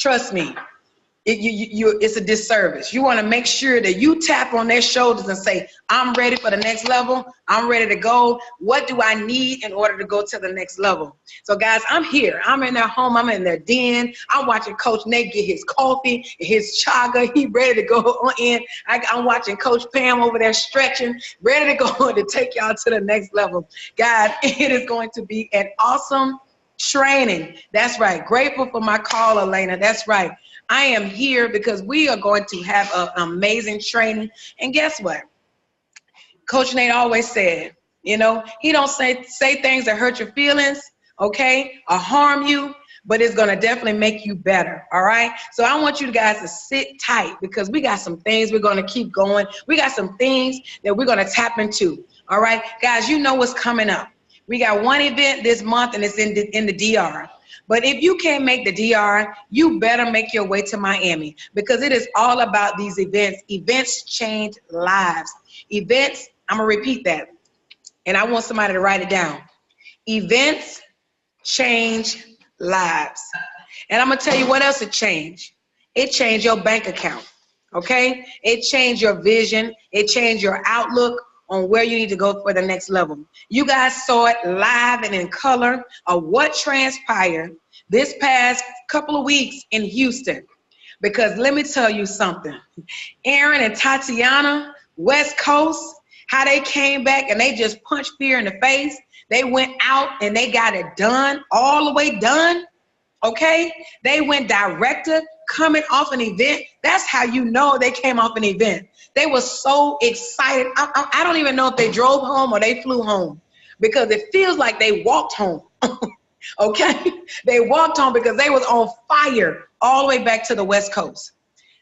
Trust me, it's a disservice. You want to make sure that you tap on their shoulders and say, I'm ready for the next level. I'm ready to go. What do I need in order to go to the next level? So guys, I'm here. I'm in their home. I'm in their den. I'm watching Coach Nate get his coffee, his chaga. He ready to go on in. I'm watching Coach Pam over there stretching, ready to go to take y'all to the next level. Guys, it is going to be an awesome training. That's right. Grateful for my call, Elena. That's right. I am here because we are going to have an amazing training. And guess what? Coach Nate always said, you know, he don't say things that hurt your feelings, okay, or harm you, but it's going to definitely make you better, all right? So I want you guys to sit tight because we got some things we're going to keep going. We got some things that we're going to tap into, all right? Guys, you know what's coming up. We got one event this month, and it's in the DR. But if you can't make the DR, you better make your way to Miami because it is all about these events. Events change lives. Events, I'm going to repeat that, and I want somebody to write it down. Events change lives. And I'm going to tell you what else it changed. It changed your bank account, okay? It changed your vision. It changed your outlook on where you need to go for the next level. You guys saw it live and in color of what transpired this past couple of weeks in Houston. Because let me tell you something. Aaron and Tatiana, West Coast, how they came back and they just punched fear in the face. They went out and they got it done, all the way done, okay? They went director, coming off an event. That's how you know they came off an event. They were so excited. I don't even know if they drove home or they flew home because it feels like they walked home, okay? They walked home because they was on fire all the way back to the West Coast.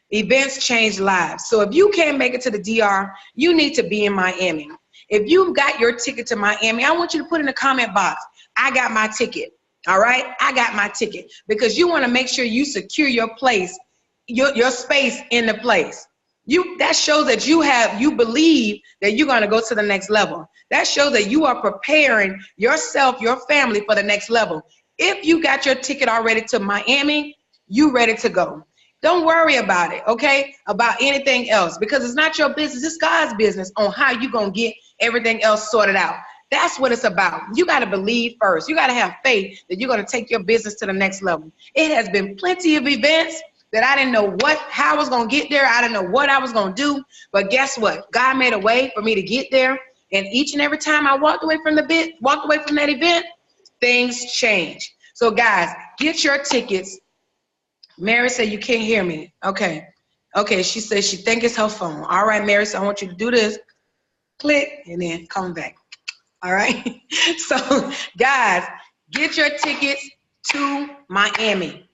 Events change lives. So if you can't make it to the DR, you need to be in Miami. If you've got your ticket to Miami, I want you to put in the comment box, I got my ticket. All right, I got my ticket because you want to make sure you secure your place, your space in the place. That shows that you believe that you're going to go to the next level. That shows that you are preparing yourself, your family for the next level. If you got your ticket already to Miami, you ready to go. Don't worry about it, okay, about anything else because it's not your business. It's God's business on how you're going to get everything else sorted out. That's what it's about. You got to believe first. You got to have faith that you're going to take your business to the next level. It has been plenty of events that I didn't know how I was going to get there. I didn't know what I was going to do. But guess what? God made a way for me to get there. And each and every time I walked away from that event, things change. So guys, get your tickets. Mary said you can't hear me. Okay. Okay. She says she thinks it's her phone. All right, Mary. So I want you to do this. Click and then come back. All right. So guys, get your tickets to Miami.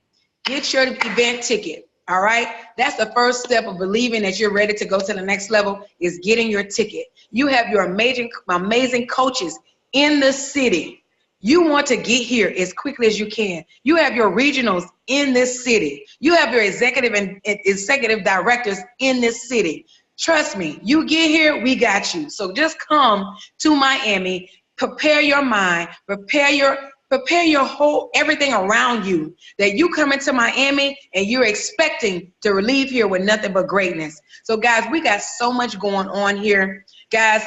Get your event ticket. All right. That's the first step of believing that you're ready to go to the next level is getting your ticket. You have your amazing coaches in the city. You want to get here as quickly as you can. You have your regionals in this city. You have your executive directors in this city. Trust me, you get here, we got you. So just come to Miami, prepare your mind, prepare your whole everything around you that you come into Miami and you're expecting to leave here with nothing but greatness. So guys, we got so much going on here. Guys,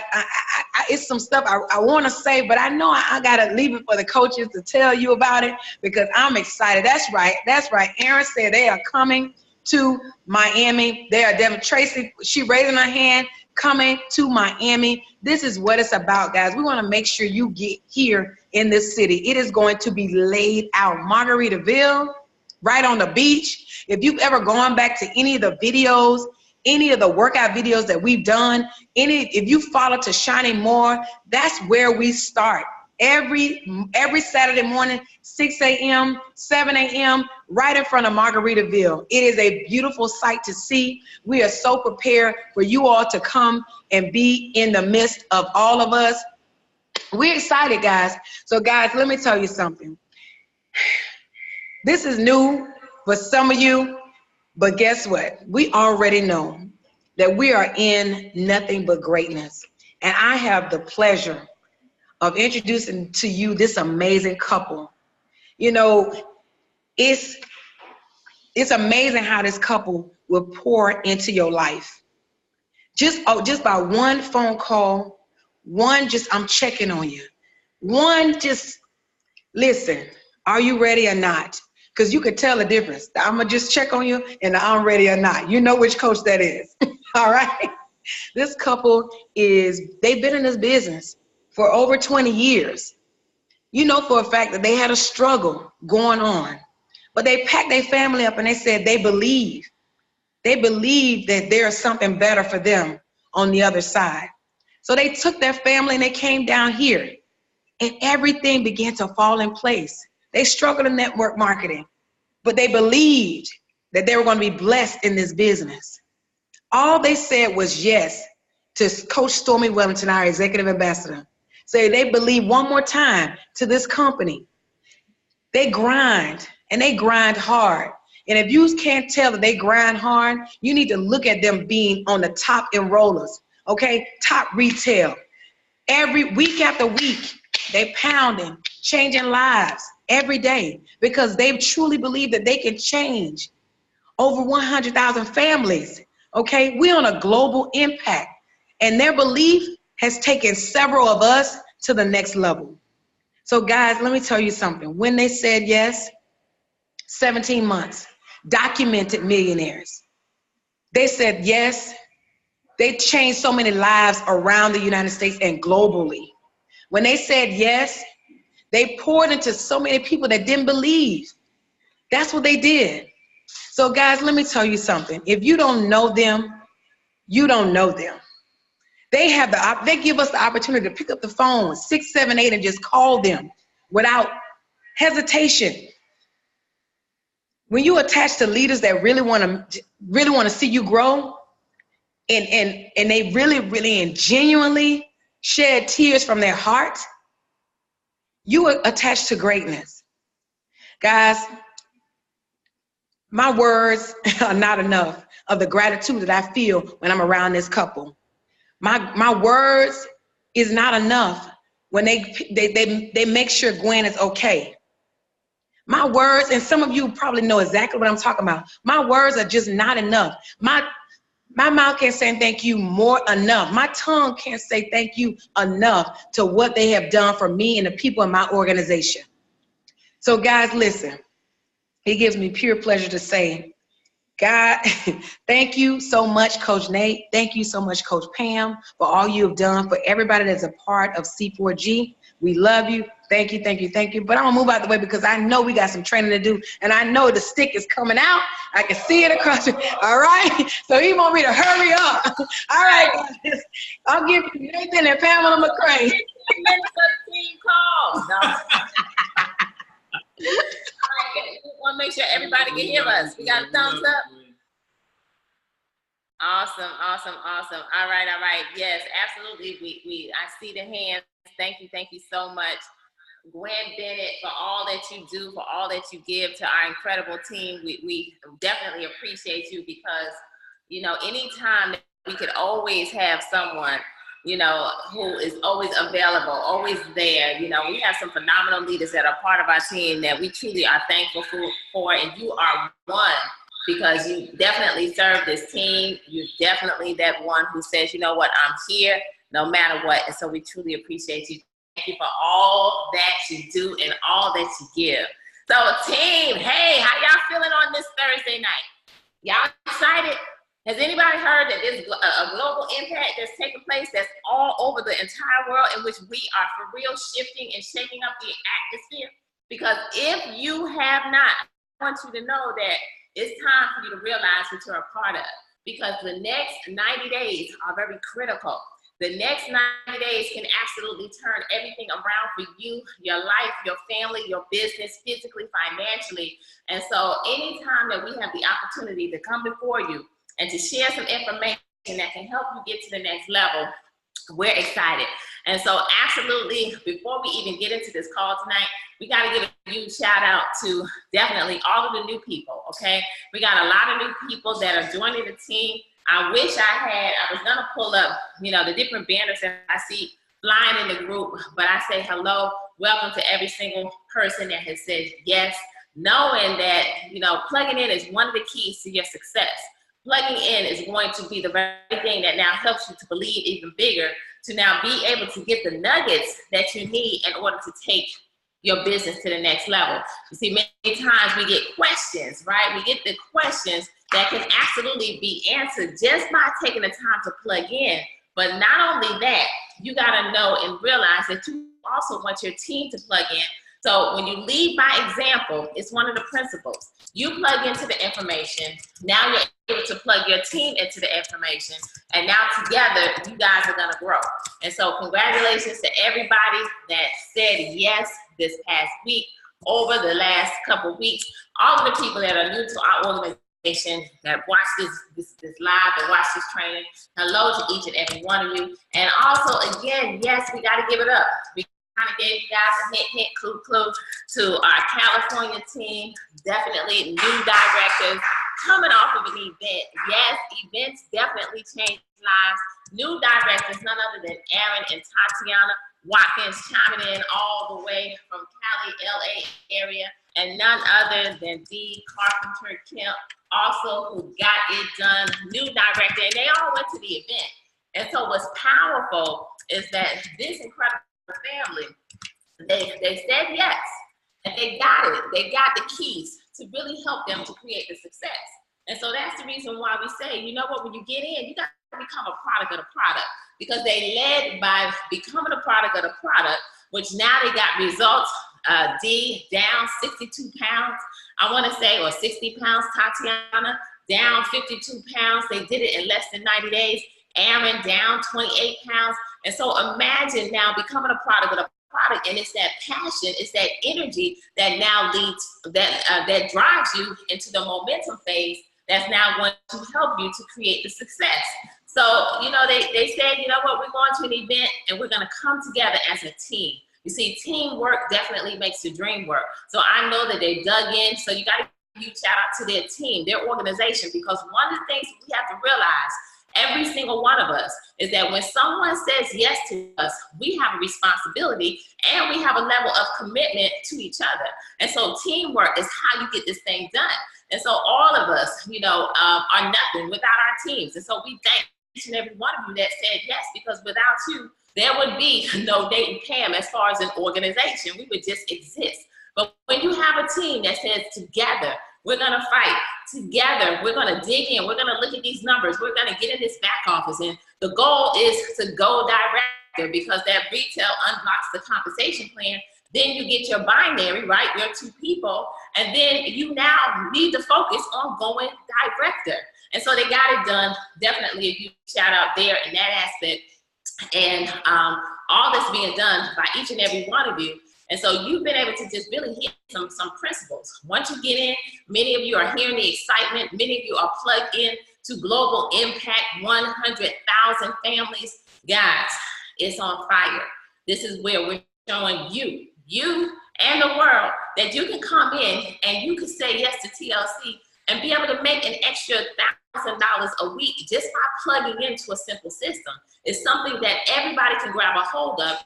it's some stuff I want to say, but I know I got to leave it for the coaches to tell you about it because I'm excited. That's right. That's right. Aaron said they are coming to Miami. They are Devin Tracy. She raising her hand, coming to Miami. This is what it's about, guys. We want to make sure you get here in this city. It is going to be laid out. Margaritaville, right on the beach. If you've ever gone back to any of the videos, any of the workout videos that we've done, if you follow to Shining More, that's where we start. Every Saturday morning, 6 a.m., 7 a.m., right in front of Margaritaville. It is a beautiful sight to see. We are so prepared for you all to come and be in the midst of all of us. We're excited, guys. So, guys, let me tell you something. This is new for some of you, but guess what? We already know that we are in nothing but greatness. And I have the pleasure of introducing to you this amazing couple. You know, it's It's amazing how this couple will pour into your life. Just by one phone call, one just, I'm checking on you. One just, listen, are you ready or not? Because you could tell the difference. I'm going to just check on you and I'm ready or not. You know which coach that is. All right? This couple they've been in this business for over 20 years. You know for a fact that they had a struggle going on. But they packed their family up and they said they believe. They believe that there's something better for them on the other side. So they took their family and they came down here. And everything began to fall in place. They struggled in network marketing, but they believed that they were going to be blessed in this business. All they said was yes to Coach Stormy Wellington, our executive ambassador. So they believe one more time to this company. They grind, and they grind hard. And if you can't tell that they grind hard, you need to look at them being on the top enrollers, okay? Top retail. Every week after week, they pounding, changing lives every day because they truly believe that they can change over 100,000 families, okay? We're on a global impact, and their belief has taken several of us to the next level. So guys, let me tell you something. When they said yes, 17 months, documented millionaires. They said yes. They changed so many lives around the United States and globally. When they said yes, they poured into so many people that didn't believe. That's what they did. So guys, let me tell you something. If you don't know them, you don't know them. They give us the opportunity to pick up the phone, 678, and just call them without hesitation. When you attach to leaders that really want to see you grow, and they really and genuinely shed tears from their heart, you are attached to greatness. Guys, my words are not enough of the gratitude that I feel when I'm around this couple. My words is not enough when they make sure Gwen is okay. My words, and some of you probably know exactly what I'm talking about. My words are just not enough. My mouth can't say thank you more enough. My tongue can't say thank you enough to what they have done for me and the people in my organization. So guys, listen, it gives me pure pleasure to say, God, thank you so much, Coach Nate. Thank you so much, Coach Pam, for all you have done, for everybody that's a part of C4G. We love you. Thank you, thank you, thank you. But I'm going to move out the way because I know we got some training to do, and I know the stick is coming out. I can see it across it. All right? So he want me to hurry up. All right, guys. I'll give you Nathan and Pamela McCray. 15 minutes of the team call. No. We want to make sure everybody can hear us. We got a thumbs up. Awesome, awesome, awesome. All right. Yes, absolutely. I see the hands. Thank you so much, Gwen Bennett, for all that you do, for all that you give to our incredible team. We definitely appreciate you because, you know, anytime that we could always have someone, you know, who is always available, always there. You know, we have some phenomenal leaders that are part of our team that we truly are thankful for, and you are one because you definitely serve this team. You're definitely that one who says, you know what, I'm here no matter what. And so we truly appreciate you. Thank you for all that you do and all that you give. So team, hey, how y'all feeling on this Thursday night? Y'all excited? Has anybody heard that there's a global impact that's taking place that's all over the entire world in which we are for real shifting and shaking up the atmosphere? Because if you have not, I want you to know that it's time for you to realize what you're a part of, because the next 90 days are very critical. The next 90 days can absolutely turn everything around for you, your life, your family, your business, physically, financially. And so anytime that we have the opportunity to come before you and to share some information that can help you get to the next level, we're excited. And so absolutely, before we even get into this call tonight, we got to give a huge shout out to definitely all of the new people, okay? We got a lot of new people that are joining the team. I wish I was gonna pull up, you know, the different banners that I see flying in the group, but I say hello, welcome to every single person that has said yes, knowing that, you know, plugging in is one of the keys to your success. Plugging in is going to be the very thing that now helps you to believe even bigger, to now be able to get the nuggets that you need in order to take your business to the next level. You see, many times we get questions, right? We get the questions that can absolutely be answered just by taking the time to plug in. But not only that, you gotta know and realize that you also want your team to plug in. So when you lead by example, it's one of the principles. You plug into the information, now you're able to plug your team into the information, and now together, you guys are gonna grow. And so congratulations to everybody that said yes this past week, over the last couple of weeks, all of the people that are new to our organization, that watch this live and watch this training, hello to each and every one of you. And also, again, yes, we gotta give it up. We kind of gave you guys a hint, clue to our California team. Definitely new directors coming off of an event. Yes, events definitely change lives. New directors, none other than Aaron and Tatiana Watkins, chiming in all the way from Cali, LA area, and none other than D. Carpenter Kemp, also who got it done, new director, and they all went to the event. And so what's powerful is that this incredible family, they said yes, and they got it. They got the keys to really help them to create the success. And so that's the reason why we say, you know what, when you get in, you got to become a product of the product, because they led by becoming a product of the product, which now they got results. D down 62 pounds, I want to say, or 60 pounds. Tatiana down 52 pounds. They did it in less than 90 days. Aaron down 28 pounds. And so imagine now becoming a product of the product, and it's that passion, it's that energy that now leads, that drives you into the momentum phase that's now going to help you to create the success. So, you know, they said, you know what, we're going to an event and we're going to come together as a team. You see, teamwork definitely makes the dream work. So I know that they dug in. So you got to give a huge shout out to their team, their organization, because one of the things we have to realize, every single one of us, is that when someone says yes to us, we have a responsibility and we have a level of commitment to each other. And so teamwork is how you get this thing done. And so all of us, you know, are nothing without our teams. And so we thank each and every one of you that said yes, because without you, there would be no Nate and Pam as far as an organization. We would just exist. But when you have a team that says together, we're gonna fight, together, we're gonna dig in, we're gonna look at these numbers, we're gonna get in this back office, and the goal is to go director, because that retail unlocks the compensation plan. Then you get your binary, right, your two people, and then you now need to focus on going director. And so they got it done. Definitely a huge shout out there in that aspect. And all that's being done by each and every one of you. And so you've been able to just really hit some principles. Once you get in, many of you are hearing the excitement. Many of you are plugged in to Global Impact, 100,000 families. Guys, it's on fire. This is where we're showing you and the world that you can come in and you can say yes to TLC and be able to make an extra $1,000 a week just by plugging into a simple system. It's something that everybody can grab a hold of.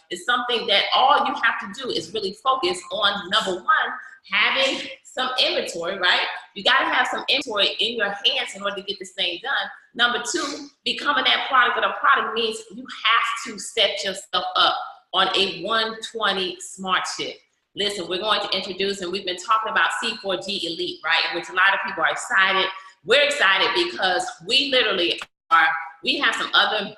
It's something that all you have to do is really focus on, number one, having some inventory, right? You got to have some inventory in your hands in order to get this thing done. Number two, becoming that product of the product means you have to set yourself up on a 120 smart shift. Listen, we're going to introduce, and we've been talking about C4G Elite, right? Which a lot of people are excited. We're excited because we literally we have some other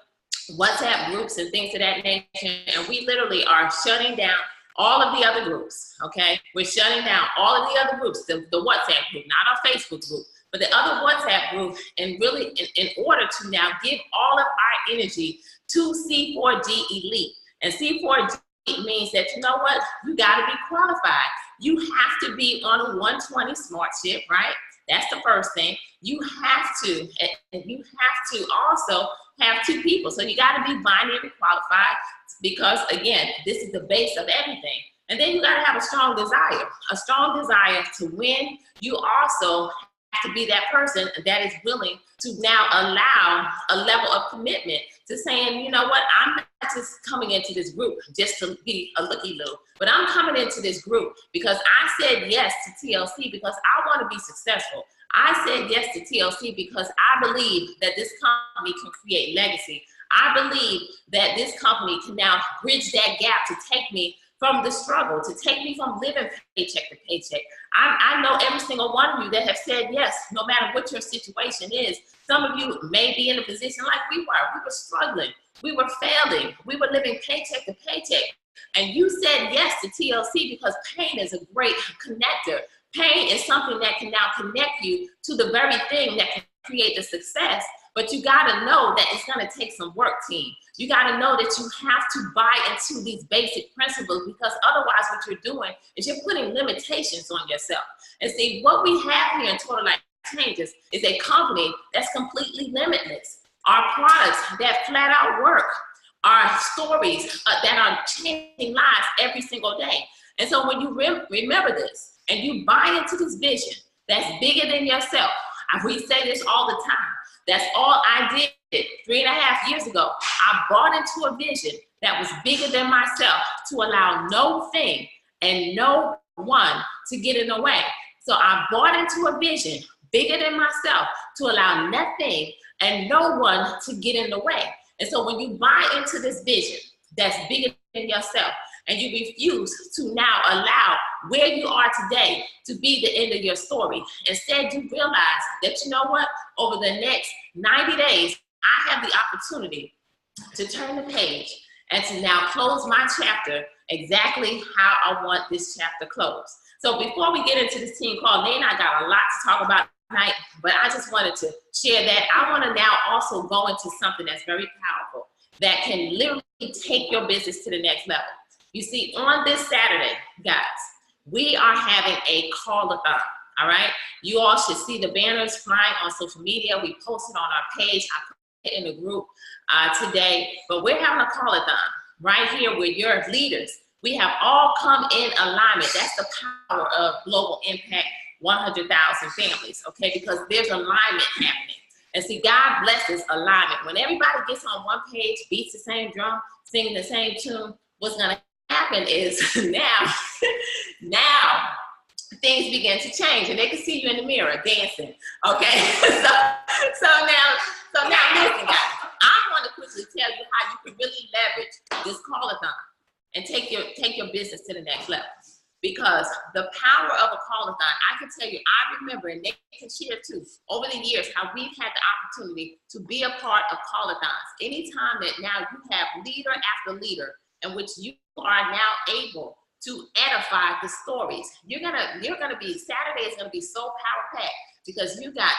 WhatsApp groups and things of that nature, and we literally are shutting down all of the other groups, okay? We're shutting down all of the other groups, the WhatsApp group, not our Facebook group, but the other WhatsApp group, and really in order to now give all of our energy to C4G Elite. And C4G means that, you know what, you gotta be qualified. You have to be on a 120 smart shift, right? That's the first thing. You have to, and you have to also have two people. So you gotta be binary qualified, because again, this is the base of everything. And then you gotta have a strong desire to win. You also have to be that person that is willing to now allow a level of commitment to saying, you know what, I'm not just coming into this group just to be a looky-loo, but I'm coming into this group because I said yes to TLC because I want to be successful. I said yes to TLC because I believe that this company can create legacy. I believe that this company can now bridge that gap to take me from the struggle, to take me from living paycheck to paycheck. I know every single one of you that have said yes, no matter what your situation is. Some of you may be in a position like we were. We were struggling. We were failing. We were living paycheck to paycheck. And you said yes to TLC because pain is a great connector. Pain is something that can now connect you to the very thing that can create the success. But you gotta know that it's gonna take some work, team. You gotta know that you have to buy into these basic principles because otherwise what you're doing is you're putting limitations on yourself. And see, what we have here in Total Life Changes is a company that's completely limitless. Our products that flat out work, our stories that are changing lives every single day. And so when you remember this and you buy into this vision that's bigger than yourself, we say this all the time. That's all I did 3.5 years ago. I bought into a vision that was bigger than myself to allow no thing and no one to get in the way. So I bought into a vision bigger than myself to allow nothing and no one to get in the way. And so when you buy into this vision that's bigger than yourself, and you refuse to now allow where you are today to be the end of your story. Instead, you realize that, you know what, over the next 90 days, I have the opportunity to turn the page and to now close my chapter exactly how I want this chapter closed. So before we get into this team call, Nate and I got a lot to talk about tonight, but I just wanted to share that. I want to now also go into something that's very powerful that can literally take your business to the next level. You see, on this Saturday, guys, we are having a call-a-thon, all right? You all should see the banners flying on social media. We posted on our page. I put it in the group today. But we're having a call-a-thon right here with your leaders. We have all come in alignment. That's the power of Global Impact 100,000 families, okay? Because there's alignment happening. And see, God blesses alignment. When everybody gets on one page, beats the same drum, singing the same tune, what's going to happen is now things begin to change and they can see you in the mirror dancing, okay? so now listen, guys, I want to quickly tell you how you can really leverage this call-a-thon and take your business to the next level. Because the power of a call-a-thon, I can tell you, I remember, and they can share too, over the years, how we've had the opportunity to be a part of call-a-thons. Anytime that now you have leader after leader in which you are now able to edify the stories. You're gonna be, Saturday is gonna be so power-packed because you got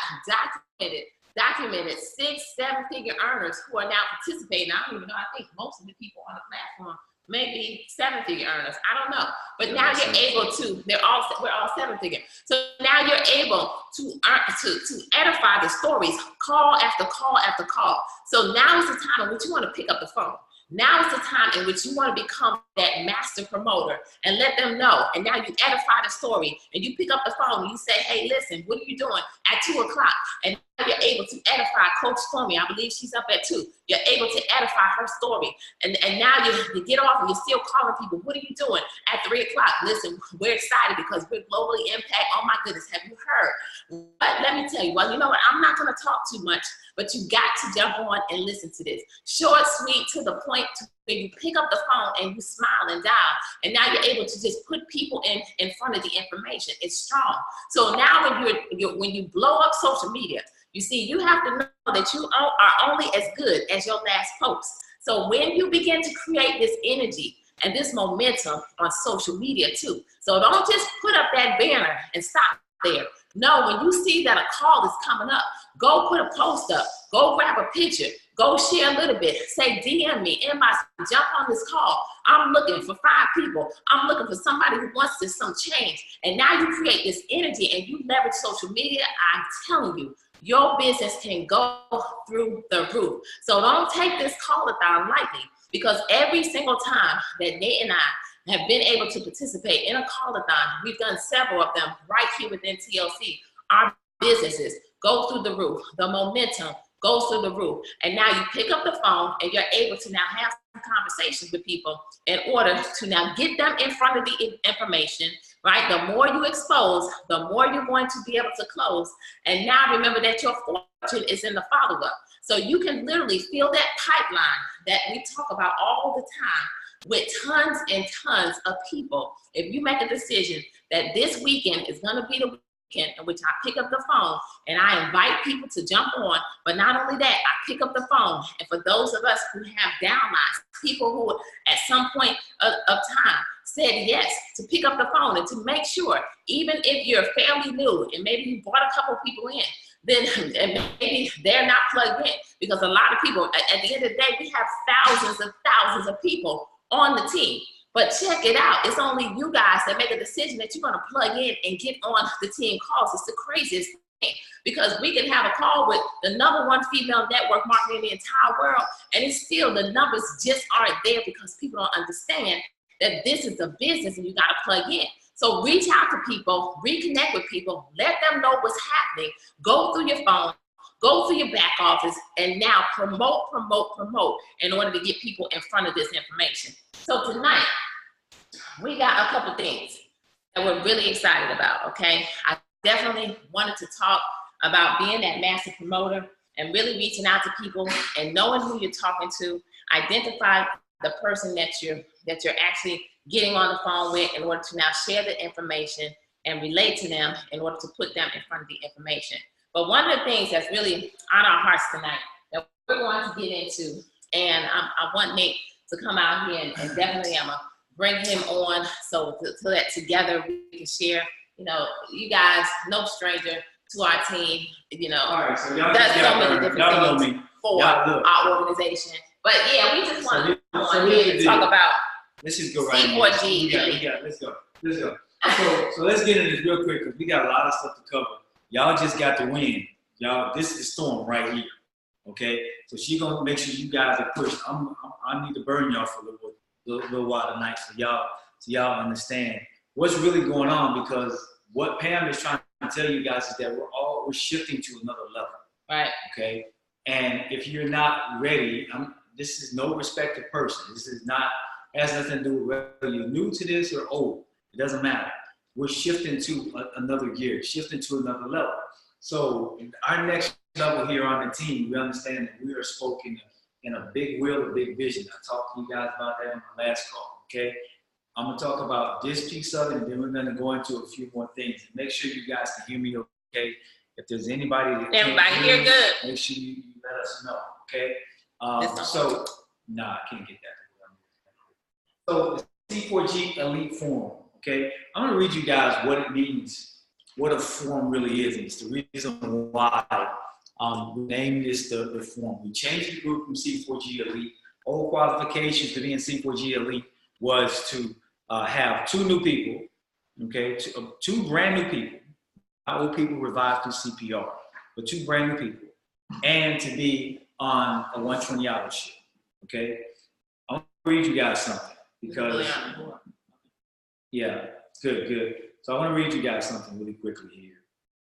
documented 6-7-figure earners who are now participating. I don't even know, I think most of the people on the platform maybe 7-figure earners. I don't know. But now you're able to, we're all 7-figure. So now you're able to edify the stories, call after call after call. So now is the time in which you want to pick up the phone. Now is the time in which you want to become that master promoter and let them know. And now you edify the story and you pick up the phone and you say, hey, listen, what are you doing at 2 o'clock? And now you're able to edify Coach Stormy. I believe she's up at 2. You're able to edify her story. And now you get off and you're still calling people. What are you doing at 3 o'clock? Listen, we're excited because we're globally impact. Oh my goodness, have you heard? But let me tell you, well, you know what? I'm not going to talk too much, but you got to jump on and listen to this. Short, sweet, to the point, to where you pick up the phone and you smile and dial. And now you're able to just put people in front of the information. It's strong. So now when you blow up social media, you see, you have to know that you are only as good as your last post. So when you begin to create this energy and this momentum on social media too, so don't just put up that banner and stop there. No, when you see that a call is coming up, go put a post up, go grab a picture, go share a little bit, say DM me, inbox, jump on this call. I'm looking for 5 people. I'm looking for somebody who wants some change. And now you create this energy and you leverage social media. I'm telling you, your business can go through the roof. So don't take this call-a-thon lightly, because every single time that Nate and I have been able to participate in a call-a-thon, we've done several of them right here within TLC. Our businesses go through the roof. The momentum goes through the roof. And now you pick up the phone and you're able to now have some conversations with people in order to now get them in front of the information, right? The more you expose, the more you're going to be able to close. And now remember that your fortune is in the follow-up. So you can literally fill that pipeline that we talk about all the time with tons and tons of people. If you make a decision that this weekend is going to be the weekend in which I pick up the phone and I invite people to jump on, but not only that, I pick up the phone. And for those of us who have downlines, people who at some point of time said yes to pick up the phone and to make sure, even if you're fairly new and maybe you brought a couple people in, then and maybe they're not plugged in, because a lot of people, at the end of the day, we have thousands of people on the team. But check it out, it's only you guys that make a decision that you're gonna plug in and get on the team calls. It's the craziest thing, because we can have a call with the #1 female network marketer in the entire world, and it's still, the numbers just aren't there because people don't understand that this is a business and you gotta plug in. So reach out to people, reconnect with people, let them know what's happening, go through your phone, go through your back office, and now promote in order to get people in front of this information. So tonight, we got a couple things that we're really excited about, okay? I definitely wanted to talk about being that master promoter and really reaching out to people and knowing who you're talking to, identify the person that you're actually getting on the phone with in order to now share the information and relate to them in order to put them in front of the information. But one of the things that's really on our hearts tonight that we're going to get into, and I want Nate to come out here and definitely I'm gonna bring him on so that together we can share. You know, you guys, no stranger to our team, you know, all right, so y'all does so many different things for our organization. But yeah, we just want to come on here and talk about let's just go right C4G. Let's go. So let's get into this real quick because we got a lot of stuff to cover. Y'all just got the win. Y'all, this is the storm right here. Okay? So she gonna make sure you guys are pushed. I need to burn y'all for a little while tonight so y'all understand what's really going on, because what Pam is trying to tell you guys is that we're shifting to another level. Right. Okay? And if you're not ready, this is no respected person. This is not, has nothing to do with whether you're new to this or old. It doesn't matter. We're shifting to another gear, shifting to another level. So our next level here on the team, we understand that we are spoken in a big will, a big vision. I talked to you guys about that on the last call, okay? I'm gonna talk about this piece of it, and then we're gonna go into a few more things. Make sure you guys can hear me, okay? If there's anybody that everybody hear good, make sure you let us know, okay? I can't get that. So the C4G Elite Forum, okay? I'm gonna read you guys what it means, what a forum really is. And it's the reason why we named this the forum. We changed the group from C4G Elite. All qualifications to be in C4G Elite was to have 2 new people, okay? 2 brand new people. Not old people revived through CPR, but 2 brand new people, and to be on a 120-hour shift, okay? I'm gonna read you guys something because, yeah, good. So I want to read you guys something really quickly here,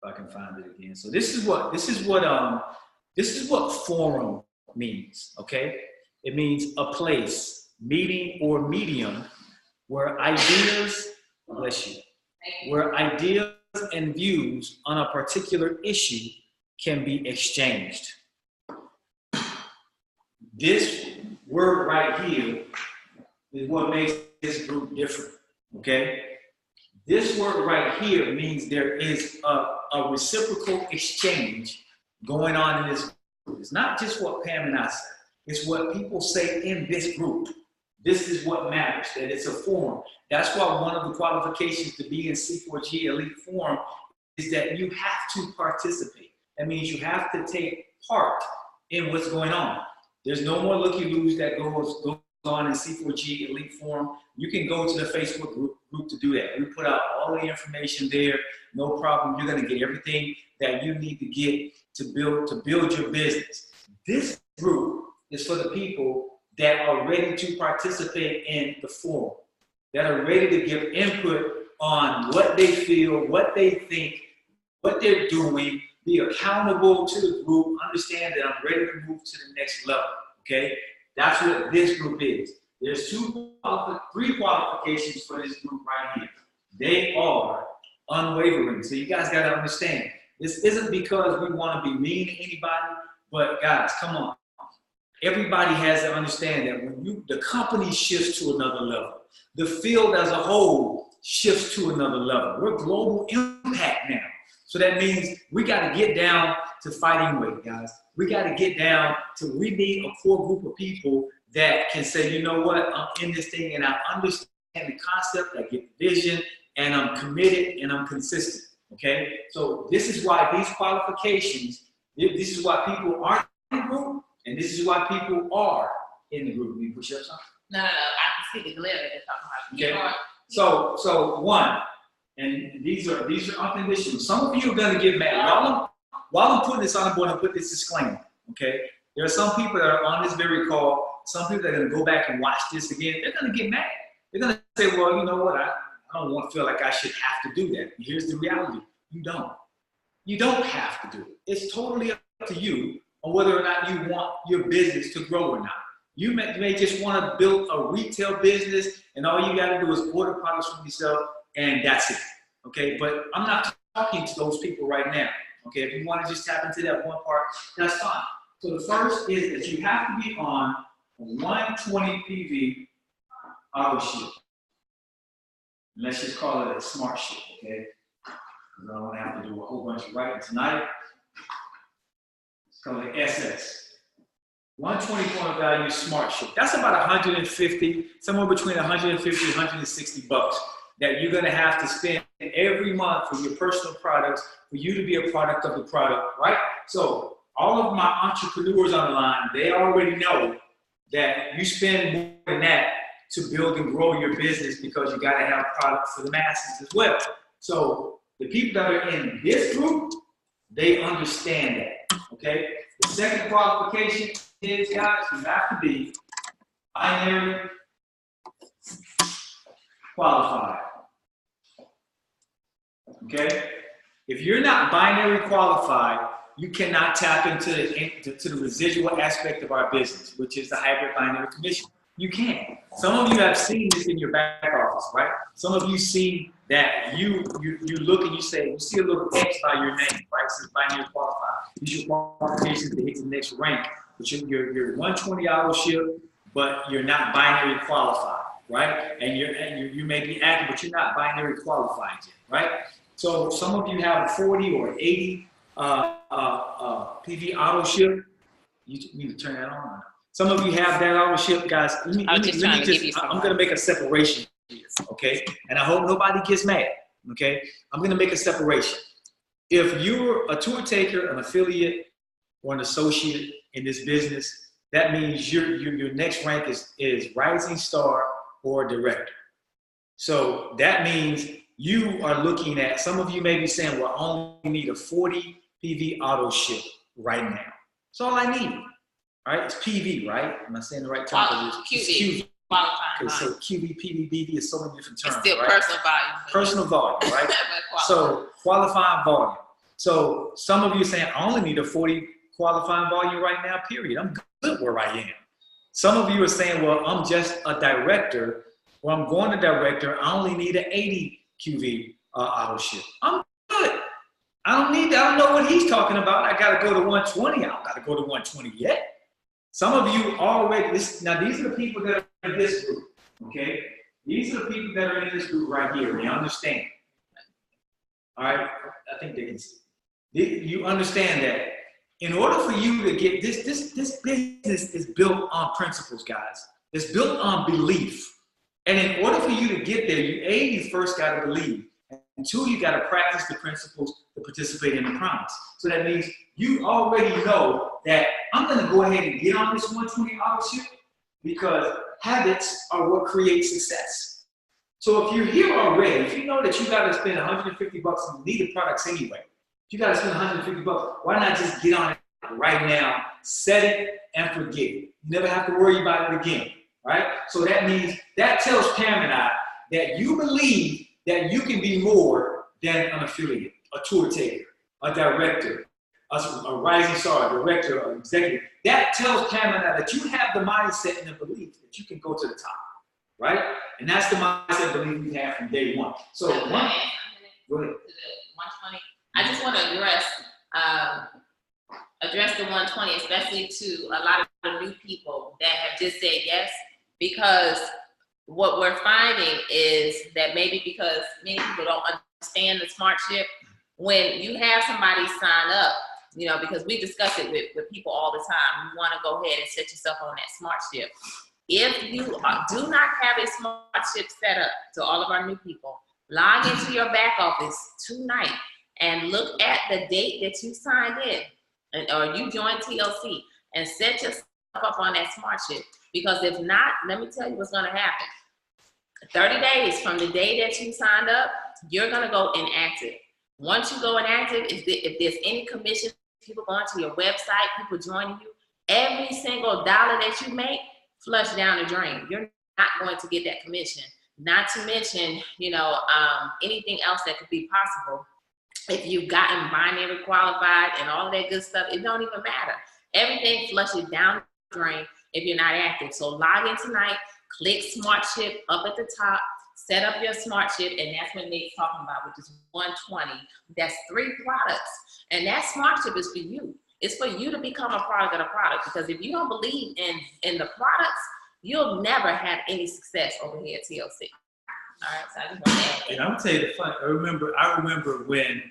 if I can find it again. So this is what forum means, okay? It means a place, meeting, or medium where ideas, bless you, where ideas and views on a particular issue can be exchanged. This word right here is what makes this group different, okay? This word right here means there is a reciprocal exchange going on in this group. It's not just what Pam and I say. It's what people say in this group. This is what matters, that it's a forum. That's why one of the qualifications to be in C4G Elite Forum is that you have to participate. That means you have to take part in what's going on. There's no more looky-loos that goes on in C4G Elite Forum. You can go to the Facebook group to do that. We put out all the information there, no problem. You're gonna get everything that you need to get to build your business. This group is for the people that are ready to participate in the forum, that are ready to give input on what they feel, what they think, what they're doing, be accountable to the group, understand that I'm ready to move to the next level, okay? That's what this group is. There's three qualifications for this group right here. They are unwavering. So you guys got to understand, this isn't because we want to be mean to anybody, but guys, come on. Everybody has to understand that when the company shifts to another level, the field as a whole shifts to another level. We're global impact now. So that means we got to get down to fighting weight, guys. We got to get down to, we need a core group of people that can say, you know what, I'm in this thing and I understand the concept, I get the vision, and I'm committed and I'm consistent, okay? So this is why these qualifications, this is why people aren't in the group, and this is why people are in the group. Will you push up something? No, I can see the glare that they're talking about. Okay. So one, and these are unconditional. Some of you are gonna get mad. While I'm putting this on the board, and put this disclaimer, okay? There are some people that are on this very call, some people that are gonna go back and watch this again, they're gonna get mad. They're gonna say, well, you know what, I don't want to feel like I should have to do that. And here's the reality, you don't. You don't have to do it. It's totally up to you on whether or not you want your business to grow or not. You may just want to build a retail business and all you got to do is order products from yourself and that's it, okay? But I'm not talking to those people right now, okay? If you want to just tap into that one part, that's fine. So the first is that you have to be on a 120 PV auto shift. Let's just call it a smart shift, okay? Because I don't want to have to do a whole bunch of writing tonight. Let's call it SS. 120 point value smart shift. That's about 150, somewhere between 150 and 160 bucks that you're going to have to spend every month for your personal products, for you to be a product of the product, right? So all of my entrepreneurs on the line, they already know that you spend more than that to build and grow your business because you got to have products for the masses as well. So the people that are in this group, they understand that, okay? The second qualification is, guys, you have to be binary qualified, okay? If you're not binary qualified, you cannot tap into the residual aspect of our business, which is the hybrid binary commission. You can't. Some of you have seen this in your back office, right? Some of you see that you look and you say, you see a little X by your name, right? It says binary qualified. These are qualifications to hit the next rank. But you're 120 hour shift, but you're not binary qualified, right? And you may be active, but you're not binary qualified yet, right? So some of you have a 40 or 80 PV auto shift. You need to turn that on. Some of you have that auto shift, guys. I'm going to make a separation here, okay? And I hope nobody gets mad, okay? I'm going to make a separation. If you're a tour taker, an affiliate, or an associate in this business, that means your next rank is rising star or director. So that means you are looking at, some of you may be saying, well, I only need a 40 PV auto shift right now. That's all I need. All right, it's PV, right? Am I saying the right term? It's QV. Okay, so QV, PV, BV is so many different terms. It's still right? personal volume. Personal volume, right? So qualifying volume. So some of you are saying, I only need a 40 qualifying volume right now, period. I'm good where I am. Some of you are saying, well, I'm just a director, or I'm going to director, I only need an 80 QV auto shift. I'm good. I don't need that. I don't know what he's talking about. I got to go to 120. I don't got to go to 120 yet. Some of you already, now these are the people that are in this group, okay? These are the people that are in this group right here. They understand. All right? I think they can see. You understand that in order for you to get this business is built on principles, guys. It's built on belief. And in order for you to get there, you first got to believe. And two, you got to practice the principles to participate in the promise. So that means you already know that I'm going to go ahead and get on this 120 auto shift because habits are what create success. So if you're here already, if you know that you got to spend 150 bucks and you need the products anyway, if you got to spend 150 bucks, why not just get on it right now, set it and forget it. You never have to worry about it again, right? So that means, that tells Pam and I that you believe that you can be more than an affiliate, a tour taker. a director, a rising star, a director, an executive, that tells Pamela that you have the mindset and the belief that you can go to the top, right? And that's the mindset and belief we have from day one. So go ahead. To the 120. I just want to address the 120, especially to a lot of the new people that have just said yes, because what we're finding is that maybe because many people don't understand the SmartShip, when you have somebody sign up, you know, because we discuss it with people all the time, you want to go ahead and set yourself on that SmartShip. If you do not have a SmartShip set up, to all of our new people, log into your back office tonight and look at the date that you signed in, or you joined TLC, and set yourself up on that SmartShip. Because if not, let me tell you what's going to happen. 30 days from the day that you signed up, you're going to go inactive. Once you go inactive, if there's any commission, people going to your website, people joining you, every single dollar that you make, flush down the drain. You're not going to get that commission. Not to mention, you know, anything else that could be possible. If you've gotten binary qualified and all that good stuff, it don't even matter. Everything flushes down the drain if you're not active. So log in tonight, click SmartShip up at the top, set up your SmartShip, and that's what Nate's talking about, which is 120. That's 3 products. And that SmartShip is for you. It's for you to become a product of the product, because if you don't believe in the products, you'll never have any success over here at TLC. All right, so I just want to add that. And I'm gonna tell you the fun. I remember when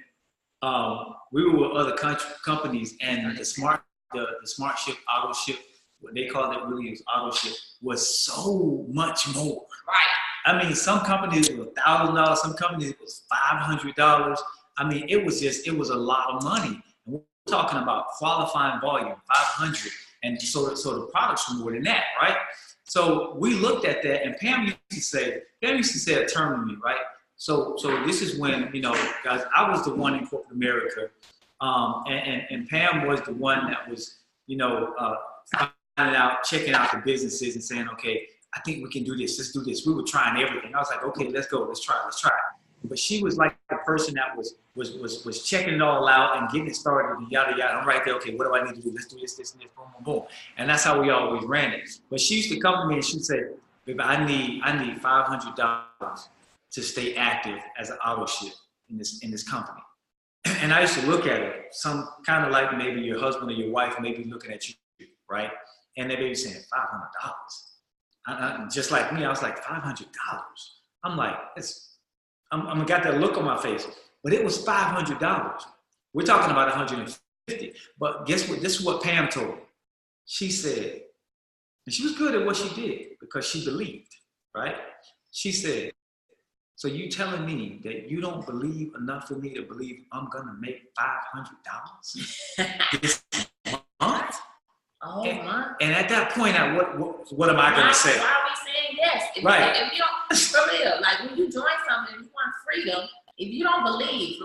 we were with other companies, and the SmartShip auto ship, what they called it really was auto ship, was so much more. Right. I mean, some companies it was $1,000, some companies it was $500. I mean, it was a lot of money. And we're talking about qualifying volume, 500, and so the products were more than that, right? So we looked at that, and Pam used to say a term to me, right? So this is when, you know, guys, I was the one in corporate America, and Pam was the one that was, you know, finding out, checking out the businesses and saying, okay, I think we can do this. Let's do this. We were trying everything. I was like, okay, let's go. Let's try it. But she was like the person that was checking it all out and getting it started and yada yada. I'm right there. Okay, what do I need to do? Let's do this, this, and this. Boom, boom, boom. And that's how we always ran it. But she used to come to me and she'd say, baby, I need $500 to stay active as an auto ship in this company. And I used to look at it, some kind of like maybe your husband or your wife may be looking at you, right? And they may be saying $500. Just like me, I was like, $500. I'm like, I'm got that look on my face, but it was $500. We're talking about $150. But guess what? This is what Pam told me. She said, and she was good at what she did because she believed, right? She said, so you telling me that you don't believe enough for me to believe I'm gonna make $500 this month? Oh, and at that point, what am I gonna say? Why are we saying yes? If you don't, for real, like when you join something, you want freedom. If you don't believe,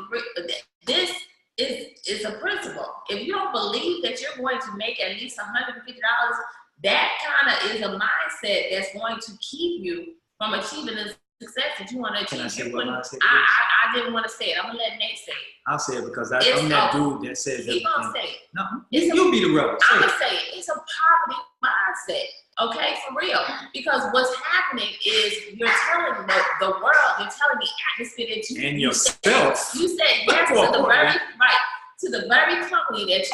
this is a principle. If you don't believe that you're going to make at least $150, that kind of is a mindset that's going to keep you from achieving the success that you want to achieve. Can I say what I said? I didn't want to say it. I'm gonna let Nate say it. I'll say it because I'm that dude that says everything. He's gonna say it. No, you'll be the rebel. I'm gonna say it. It's a poverty mindset. Okay, for real. Because what's happening is you're telling the world, you're telling the atmosphere that you and yourself. You said yes to the very company that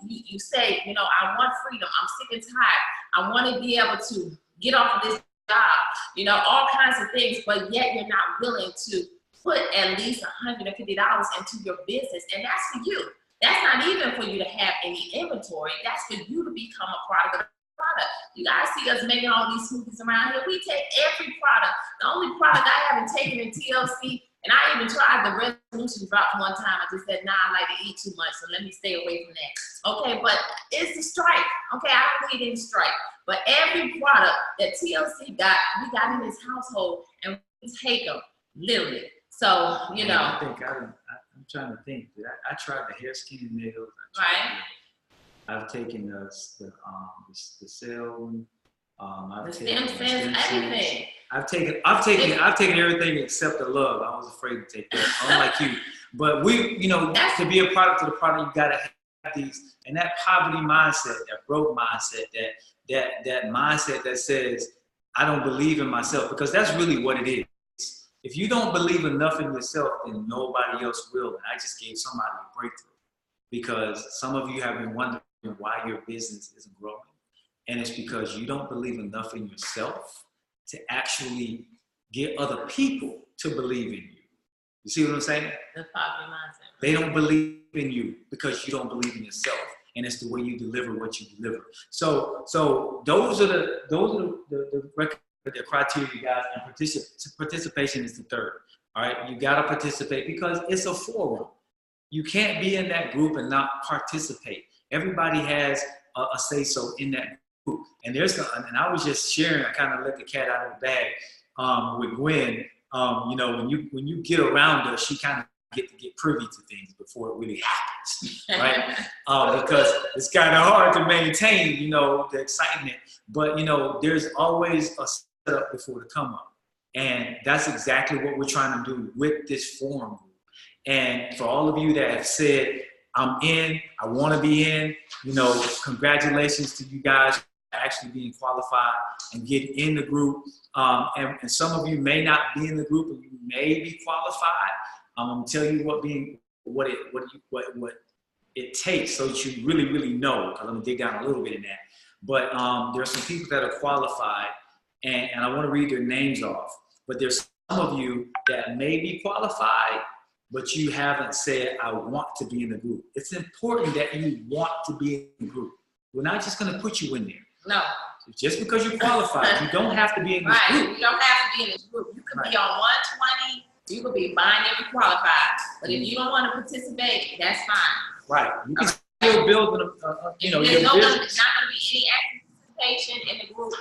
you say, you know, I want freedom. I'm sick and tired. I want to be able to get off of this job, you know, all kinds of things, but yet you're not willing to put at least $150 into your business, and that's for you. That's not even for you to have any inventory. That's for you to become a product of the product. You guys see us making all these smoothies around here. We take every product. The only product I haven't taken in TLC, and I even tried the resolution drop one time. I just said, nah, I like to eat too much, so let me stay away from that. Okay, but it's the strike. Okay, I don't need any strike. But every product that TLC got, we got in this household, and we take them, literally. So, you know. I think I'm trying to think. I tried the hair, skin, and nails. I've taken the cell one. The stem cells, everything. I've taken everything except the love. I was afraid to take that. Unlike you. But we, you know, to be a product of the product, you gotta have these, and that poverty mindset, that broke mindset, that mindset that says, I don't believe in myself, because that's really what it is. If you don't believe enough in yourself, then nobody else will. And I just gave somebody a breakthrough, because some of you have been wondering why your business isn't growing. And it's because you don't believe enough in yourself to actually get other people to believe in you. You see what I'm saying? The poverty mindset. They don't believe in you because you don't believe in yourself. And it's the way you deliver what you deliver. So those are the criteria, you guys, and participation is the third. All right, you gotta participate because it's a forum. You can't be in that group and not participate. Everybody has a say-so in that group. And and I was just sharing, I kind of let the cat out of the bag with Gwen. You know, when you get around her, she kind of get privy to things before it really happens, right? Because it's kind of hard to maintain, you know, the excitement. But, you know, there's always a setup before the come up. And that's exactly what we're trying to do with this forum group. And for all of you that have said, I'm in, I want to be in, you know, congratulations to you guys for actually being qualified and getting in the group. And some of you may not be in the group, and you may be qualified. I'm gonna tell you what it takes so that you really know. I'm gonna dig down a little bit in that. But there are some people that are qualified, and I want to read their names off. But there's some of you that may be qualified, but you haven't said, I want to be in the group. It's important that you want to be in the group. We're not just gonna put you in there. No. Just because you're qualified, you don't have to be in this group. You don't have to be in this group. You could be on 120. You could be binary qualified, but if you don't want to participate, that's fine. Right. You can still build you know, there's your not business. going to be any active participation in the group,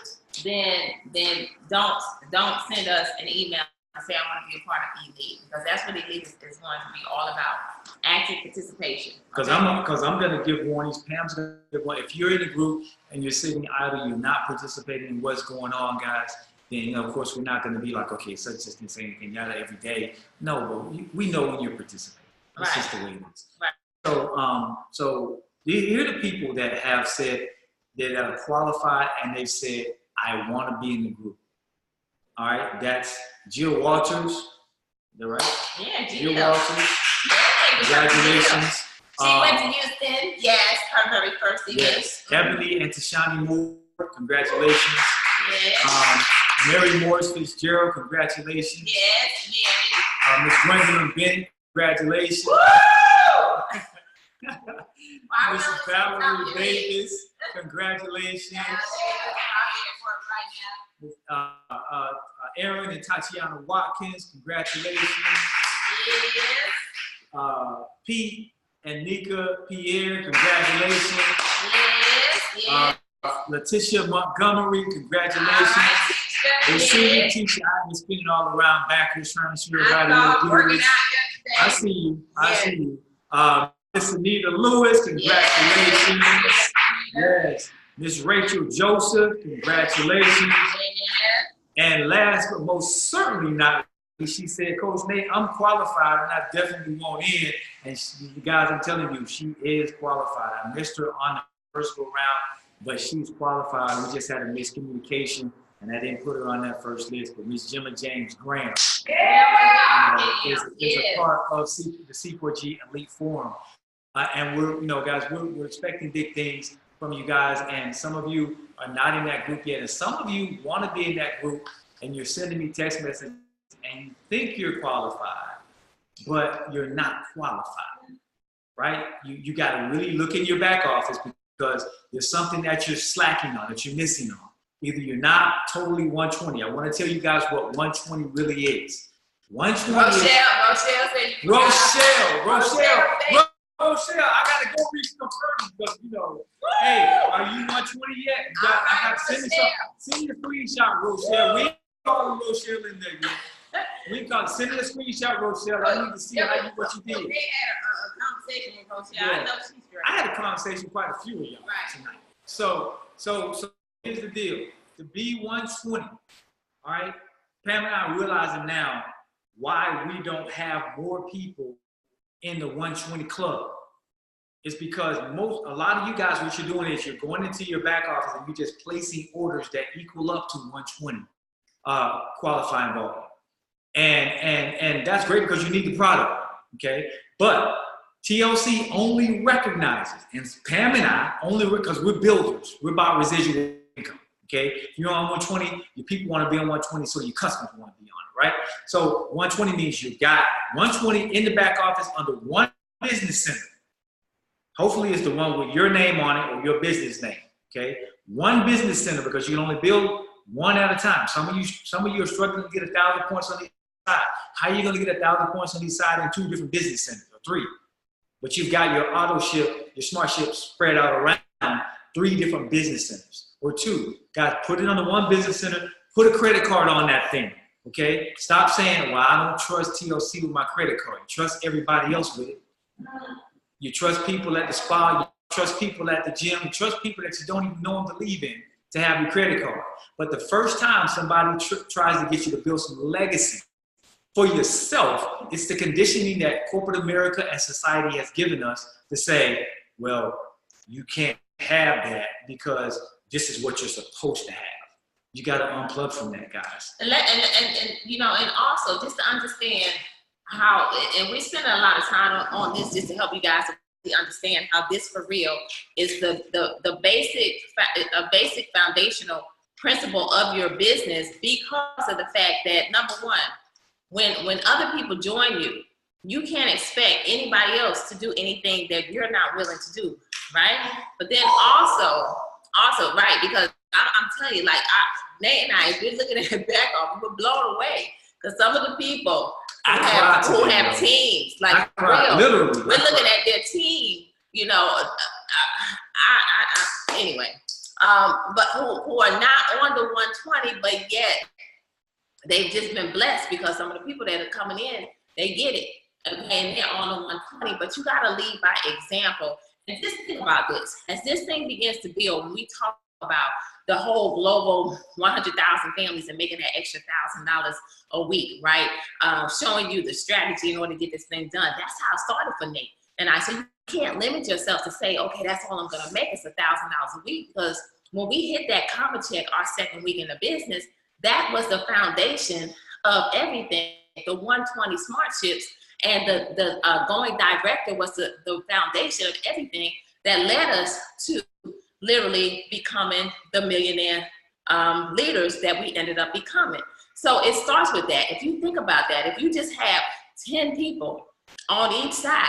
then don't send us an email and say I want to be a part of Elite, because that's what Elite is going to be all about, active participation. Because I'm going to give warnings. Pam's going to give warnings. If you're in a group and you're sitting idle, you're not participating in what's going on, guys, then, you know, of course, we're not going to be like, okay, such just didn't say anything yada every day. No, but we know when you're participating. That's just the way it is. Right. So here are the people that have said that are qualified, and they said, I want to be in the group. All right, that's Jill Walters. Is that right? Yeah, Jill Walters. Yeah, congratulations. She went to Houston. Yes, her very first event. Yes. Ebony and Tashani Moore, congratulations. Yes. Mary Morris Fitzgerald, congratulations. Yes, Mary. Miss Gwendolyn Bennett, congratulations. Woo! Miss Valerie Davis, congratulations. Aaron and Tatiana Watkins, congratulations. Yes. Pete and Nika Pierre, congratulations. Yes. Letitia Montgomery, congratulations. The senior teacher, I've been spinning all around backwards trying to show everybody. I see you. I see you. Miss Anita Lewis, congratulations. Yes. Miss Rachel Joseph, congratulations. And last but most certainly not, she said, Coach Nate, I'm qualified and I definitely want in. And you guys, I'm telling you, she is qualified. I missed her on the first go round, but she's qualified. We just had a miscommunication, and I didn't put her on that first list. But Miss Gemma James Graham is a part of the C4G Elite Forum. And we're, you know, guys, we're expecting big things from you guys. And some of you are not in that group yet. And some of you want to be in that group, and you're sending me text messages, and you think you're qualified, but you're not qualified, right? You got to really look in your back office, because there's something that you're slacking on, that you're missing on. Either you're not totally 120. I want to tell you guys what 120 really is. 120 Rochelle, I got to go reconfirm, because, you know, hey, are you 120 yet? I got to send your screenshot, Rochelle. We ain't calling Rochelle in there yet. Send her a screenshot, Rochelle. I need to see what you did. They had a conversation with Rochelle. Yeah. I know she's great. I had a conversation with quite a few of y'all tonight. So here's the deal. To be 120, all right? Pam and I are realizing now why we don't have more people in the 120 club. It's because a lot of you guys, what you're doing is you're going into your back office and you're just placing orders that equal up to 120 qualifying volume. And that's great because you need the product, okay? But TLC only recognizes, and Pam and I only, because we're builders, we're about residual income, okay? If you're on 120, your people want to be on 120, so your customers want to be on it, right? So 120 means you got 120 in the back office under one business center. Hopefully it's the one with your name on it or your business name, okay? One business center, because you can only build one at a time. Some of you are struggling to get 1,000 points on each side. How are you going to get 1,000 points on each side in 2 different business centers or 3? But you've got your auto ship, your smart ship spread out around 3 different business centers or 2. Guys, put it on the one business center, put a credit card on that thing, okay? Stop saying, well, I don't trust TLC with my credit card. You trust everybody else with it. You trust people at the spa, you trust people at the gym, you trust people that you don't even know and believe in to have your credit card. But the first time somebody tries to get you to build some legacy for yourself, it's the conditioning that corporate America and society has given us to say, well, you can't have that because this is what you're supposed to have. You got to unplug from that, guys. And you know, and also just to understand how, and we spend a lot of time on this just to help you guys to understand how this for real is the basic foundational principle of your business, because of the fact that, number one, when other people join you, you can't expect anybody else to do anything that you're not willing to do, right? But then also, right, because I'm telling you, like, Nate and I, if we're looking at the back off, we're blown away. Because some of the people who have teams, like, real, literally, we're looking at their team, you know, anyway, but who are not on the 120, but yet they've just been blessed because some of the people that are coming in, they get it, okay, and they're on the 120, but you gotta lead by example. And just think about this, as this thing begins to build, when we talk about the whole global 100,000 families and making that extra $1,000 a week, right? Showing you the strategy in order to get this thing done. That's how it started for Nate. And I said, you can't limit yourself to say, okay, that's all I'm gonna make is $1,000 a week, because when we hit that comma check our second week in the business, that was the foundation of everything. The 120 smart ships and the going director was the foundation of everything that led us to literally becoming the millionaire leaders that we ended up becoming. So it starts with that. If you think about that, if you just have 10 people on each side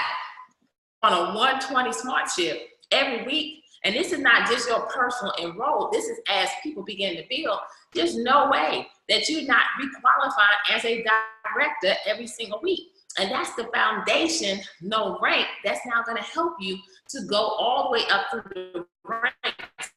on a 120 smart ship every week, and this is not just your personal enroll, this is as people begin to build, there's no way that you're not requalified as a director every single week. And that's the foundation, no rank, that's now gonna help you to go all the way up through the ranks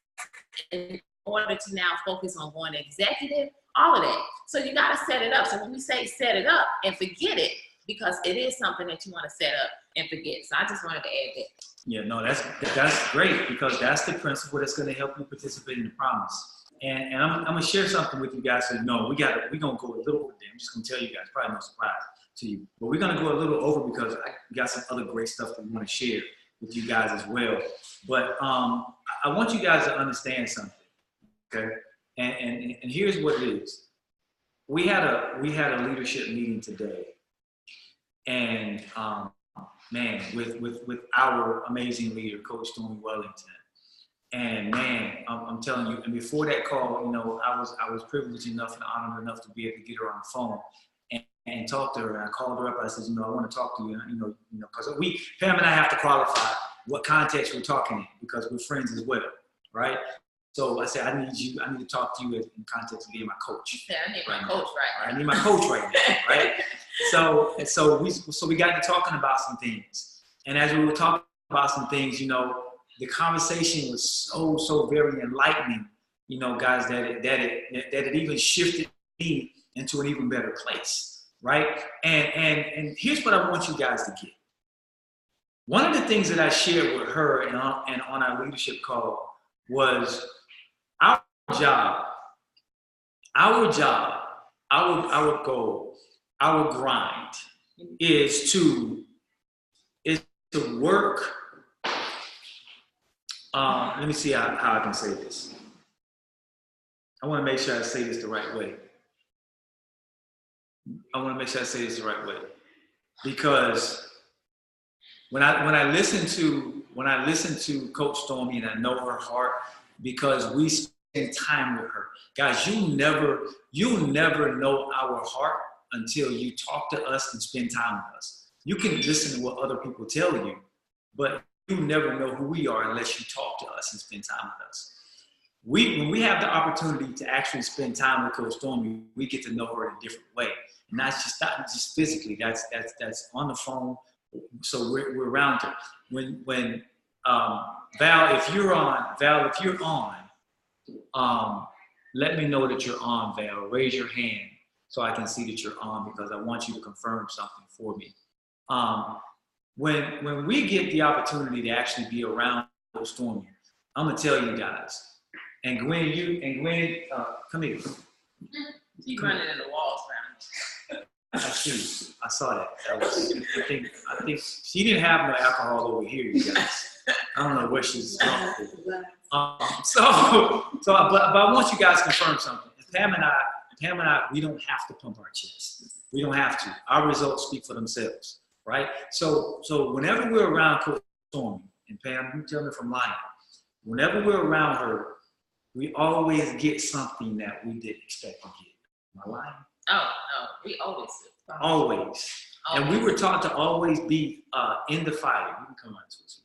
in order to now focus on going executive, all of that. So you gotta set it up. So when we say set it up and forget it, because it is something that you wanna set up and forget. So I just wanted to add that. Yeah, no, that's great, because that's the principle that's gonna help you participate in the promise. And I'm gonna share something with you guys so you know, we're gonna go a little over there. I'm just gonna tell you guys, probably no surprise to you, but we're gonna go a little over because I got some other great stuff that we wanna share with you guys as well. But I want you guys to understand something, okay? And here's what it is. We had a leadership meeting today, and man, with our amazing leader, Coach Tony Wellington. And man, I'm telling you, and before that call, you know, I was privileged enough and honored enough to be able to get her on the phone and talk to her. And I called her up. I said, you know, I want to talk to you. You know, because Pam and I have to qualify what context we're talking in, because we're friends as well, right? So I said, I need to talk to you in context of being my coach. Yeah, I need my coach right now. I need my coach right now, right? So we got to talking about some things, and as we were talking about some things, you know, the conversation was so very enlightening, you know, guys, that it even shifted me into an even better place, right? And here's what I want you guys to get. One of the things that I shared with her and on our leadership call was our job, our goal, our grind is to to work. Let me see how I can say this. I want to make sure I say this the right way. Because when I listen to Coach Stormy, and I know her heart, because we spend time with her. Guys, you never know our heart until you talk to us and spend time with us. You can listen to what other people tell you, but you never know who we are unless you talk to us and spend time with us. When we have the opportunity to actually spend time with Coach Stormy, we get to know her in a different way. And not just physically, that's on the phone. So we're around her. When Val, if you're on, let me know that you're on, Val. Raise your hand so I can see that you're on, because I want you to confirm something for me. When we get the opportunity to actually be around Coach Stormy, I'm gonna tell you guys. And Gwen, come here. Keep running in the walls, man. I saw that. I think she didn't have no alcohol over here, you guys. I don't know where she's from. But I want you guys to confirm something. Pam and I, we don't have to pump our chest. We don't have to. Our results speak for themselves, right? So whenever we're around Coach Stormy, and Pam, you tell me if I'm lying, whenever we're around her, we always get something that we didn't expect to get. Am I lying? Oh, no, we always do. Always. And we were taught to always be in the fire. You can come on to us.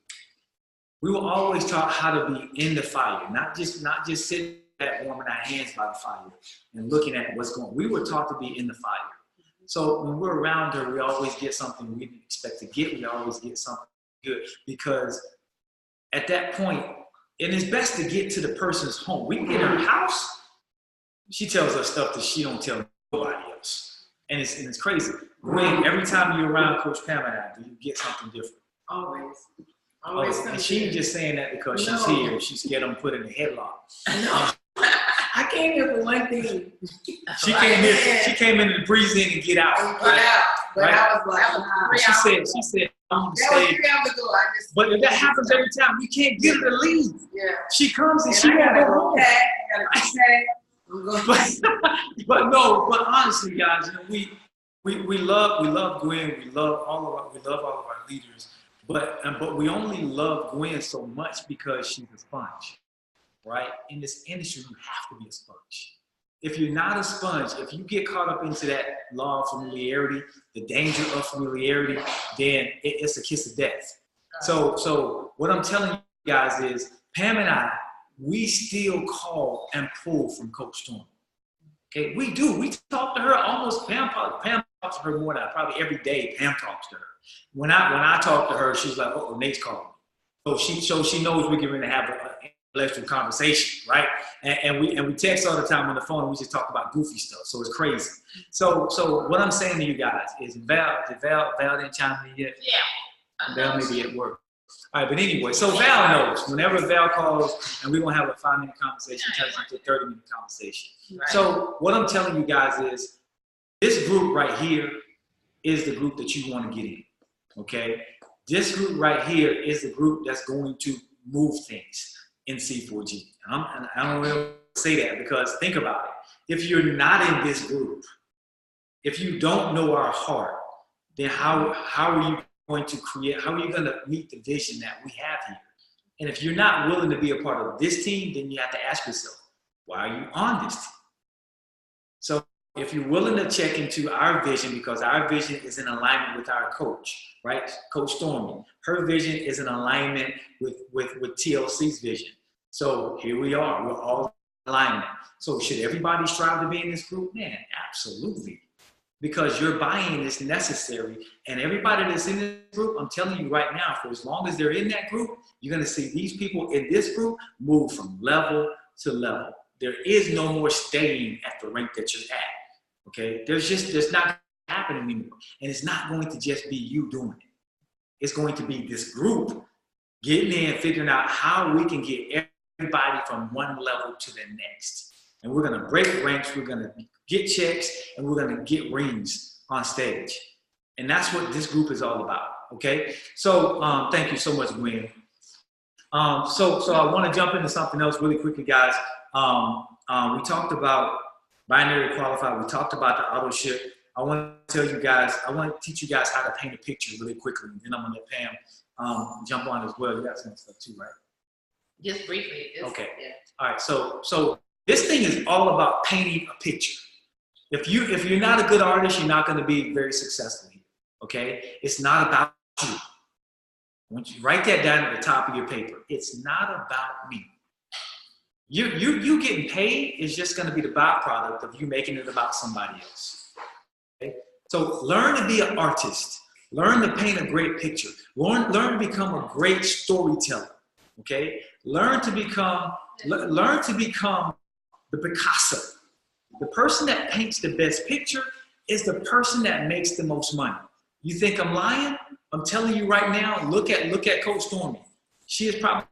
We were always taught how to be in the fire, not just sitting there warming our hands by the fire and looking at what's going on. We were taught to be in the fire. So when we're around her, we always get something we didn't expect to get. We always get something good, because at that point, and it's best to get to the person's home. We can get in her house. She tells us stuff that she don't tell nobody else. And it's crazy. When every time you're around Coach Pam and I, do you get something different? Always. And she ain't just saying that because she's here. She's scared I'm put in a headlock. No. I came here for one thing. She came in to breeze in and get out. But right? I was like, she said, I'm gonna stay. But if that happens every time, we can't get her to leave. Yeah. She comes and she won't go home. But honestly, guys, we love Gwen. We love all of our leaders. But we only love Gwen so much because she's a sponge, right? In this industry, you have to be a sponge. If you're not a sponge, if you get caught up into that law of familiarity, the danger of familiarity, then it's a kiss of death. So what I'm telling you guys is, Pam and I, we still call and pull from Coach Stormy. Okay, we do. We talk to her almost. Pam talks to her more than probably every day. Pam talks to her. When I talk to her, she's like, "Oh, Nate's calling." So she knows we're going to have an intellectual conversation, right? And we text all the time on the phone. And we just talk about goofy stuff. So it's crazy. So what I'm saying to you guys is, Val didn't chime in yet. Yeah. Val may be at work. All right, but anyway, so Val knows. Whenever Val calls and we're going to have a 5-minute conversation, it turns into a 30-minute conversation. Right. So what I'm telling you guys is, this group right here is the group that you want to get in, okay? This group right here is the group that's going to move things in C4G. And I don't really say that because think about it. If you're not in this group, if you don't know our heart, then how are you going to create, how are you going to meet the vision that we have here? And if you're not willing to be a part of this team, then you have to ask yourself, why are you on this team? So if you're willing to check into our vision, because our vision is in alignment with our coach, right? Coach Stormy. Her vision is in alignment with TLC's vision. So here we are. We're all in alignment. So should everybody strive to be in this group? Man, absolutely. Because your buy-in is necessary. And everybody that's in this group, I'm telling you right now, for as long as they're in that group, you're going to see these people in this group move from level to level. There is no more staying at the rank that you're at. Okay? There's not happening anymore. And it's not going to just be you doing it. It's going to be this group getting in, figuring out how we can get everybody from one level to the next. And we're going to break ranks. We're going to get checks, and we're going to get rings on stage. And that's what this group is all about. okay? So thank you so much, Gwen. So I want to jump into something else really quickly, guys. We talked about binary qualified. We talked about the auto ship. I want to tell you guys, I want to teach you guys how to paint a picture really quickly. And then I'm going to let Pam jump on as well. You got some stuff too, right? Just briefly. Okay. Yeah. All right. So this thing is all about painting a picture. If you're not a good artist, you're not going to be very successful here. Okay? It's not about you. I want you to write that down at the top of your paper. It's not about me. You getting paid is just going to be the byproduct of you making it about somebody else. Okay? So learn to be an artist. Learn to paint a great picture. Learn to become a great storyteller. Okay? Learn to become the Picasso. The person that paints the best picture is the person that makes the most money. You think I'm lying? I'm telling you right now, look at Coach Stormy. She is probably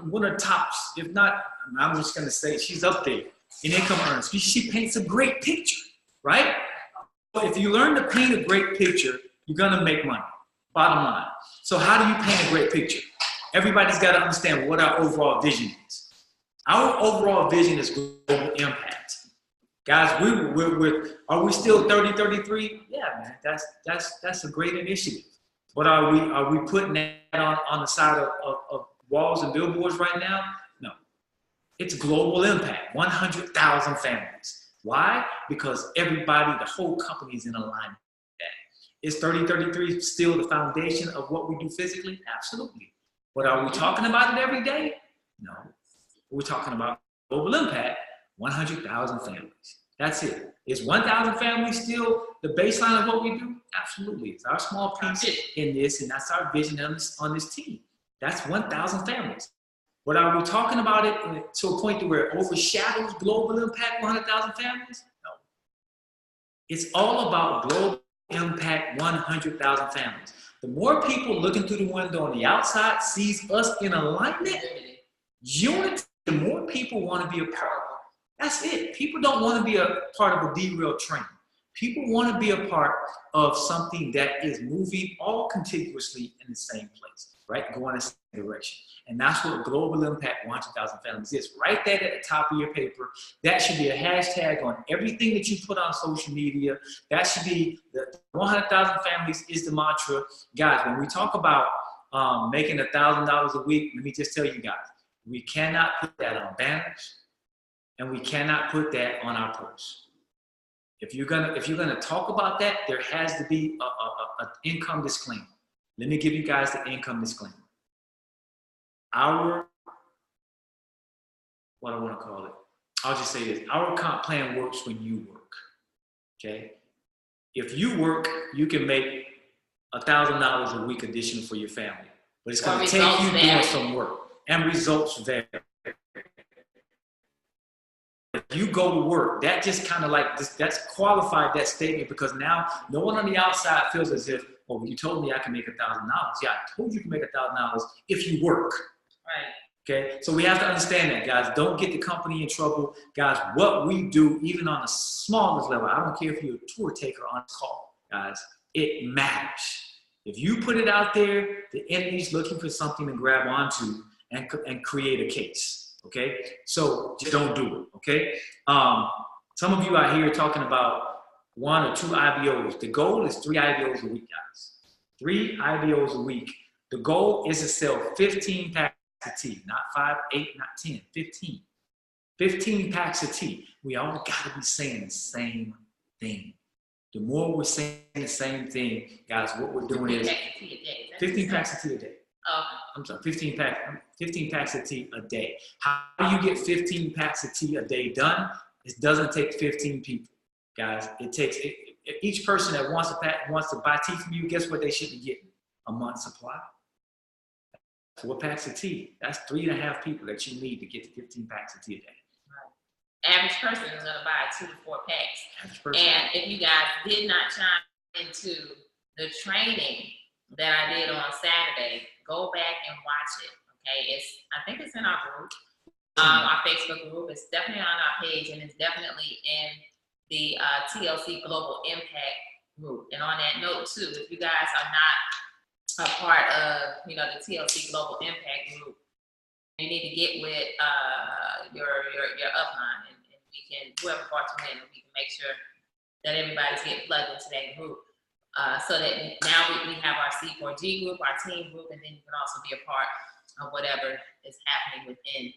one of the tops, if not, I'm just gonna say she's up there in income earners. She paints a great picture, right? So if you learn to paint a great picture, you're gonna make money, bottom line. So how do you paint a great picture? Everybody's gotta understand what our overall vision is. Our overall vision is global impact. Guys, are we still 30-33? Yeah, man, that's a great initiative. But are we putting that on the side of walls and billboards right now? No. It's global impact, 100,000 families. Why? Because everybody, the whole company is in alignment with that. Is 30-33 still the foundation of what we do physically? Absolutely. But are we talking about it every day? No. We're talking about global impact, 100,000 families. That's it. Is 1,000 families still the baseline of what we do? Absolutely. It's our small piece in this, and that's our vision on this team. That's 1,000 families. But are we talking about it to a point where it overshadows global impact, 100,000 families? No. It's all about global impact, 100,000 families. The more people looking through the window on the outside sees us in alignment, unity, the more people want to be a part of it. That's it. People don't want to be a part of a derailed train. People want to be a part of something that is moving all contiguously in the same place, right? Going in the same direction. And that's what global impact 100,000 families is. Write that at the top of your paper. That should be a hashtag on everything that you put on social media. That should be the 100,000 families is the mantra. Guys, when we talk about making $1,000 a week, let me just tell you guys, we cannot put that on banners. And we cannot put that on our posts. If you're gonna talk about that, there has to be an income disclaimer. Let me give you guys the income disclaimer. What do I want to call it? I'll just say this: our comp plan works when you work. Okay. If you work, you can make $1,000 a week additional for your family, but it's gonna take you doing some work, and results vary. If you go to work, that just kind of like that's qualified that statement, because now no one on the outside feels as if, oh, you told me I can make $1,000. Yeah, I told you can make $1,000 if you work. Right. Okay, so we have to understand that, guys. Don't get the company in trouble, guys. What we do, even on the smallest level, I don't care if you're a tour taker on call, guys. It matters. If you put it out there, the enemy's looking for something to grab onto and create a case. Okay, so just don't do it. Okay, some of you out here talking about 1 or 2 IBOs. The goal is 3 IBOs a week, guys. 3 IBOs a week. The goal is to sell 15 packs of tea, not 5, 8, not 10, 15. 15 packs of tea. We all got to be saying the same thing. The more we're saying the same thing, guys, what we're doing is 15 packs of tea a day. I'm sorry, 15 packs of tea a day. How do you get 15 packs of tea a day done? It doesn't take 15 people, guys. It takes each person that wants to buy tea from you. Guess what they should be getting? A month's supply. 4 packs of tea. That's 3.5 people that you need to get to 15 packs of tea a day. Right. Average person is going to buy 2 to 4 packs. And if you guys did not chime into the training that I did on Saturday, go back and watch it. Okay, I think it's in our group, our Facebook group. It's definitely on our page, and it's definitely in the TLC Global Impact group. And on that note too, if you guys are not a part of, you know, the TLC Global Impact Group, you need to get with your upline, and we can, whoever brought you in, and we can make sure that everybody's getting plugged into that group. So that now we have our C4G group, our team group, and then you can also be a part of whatever is happening within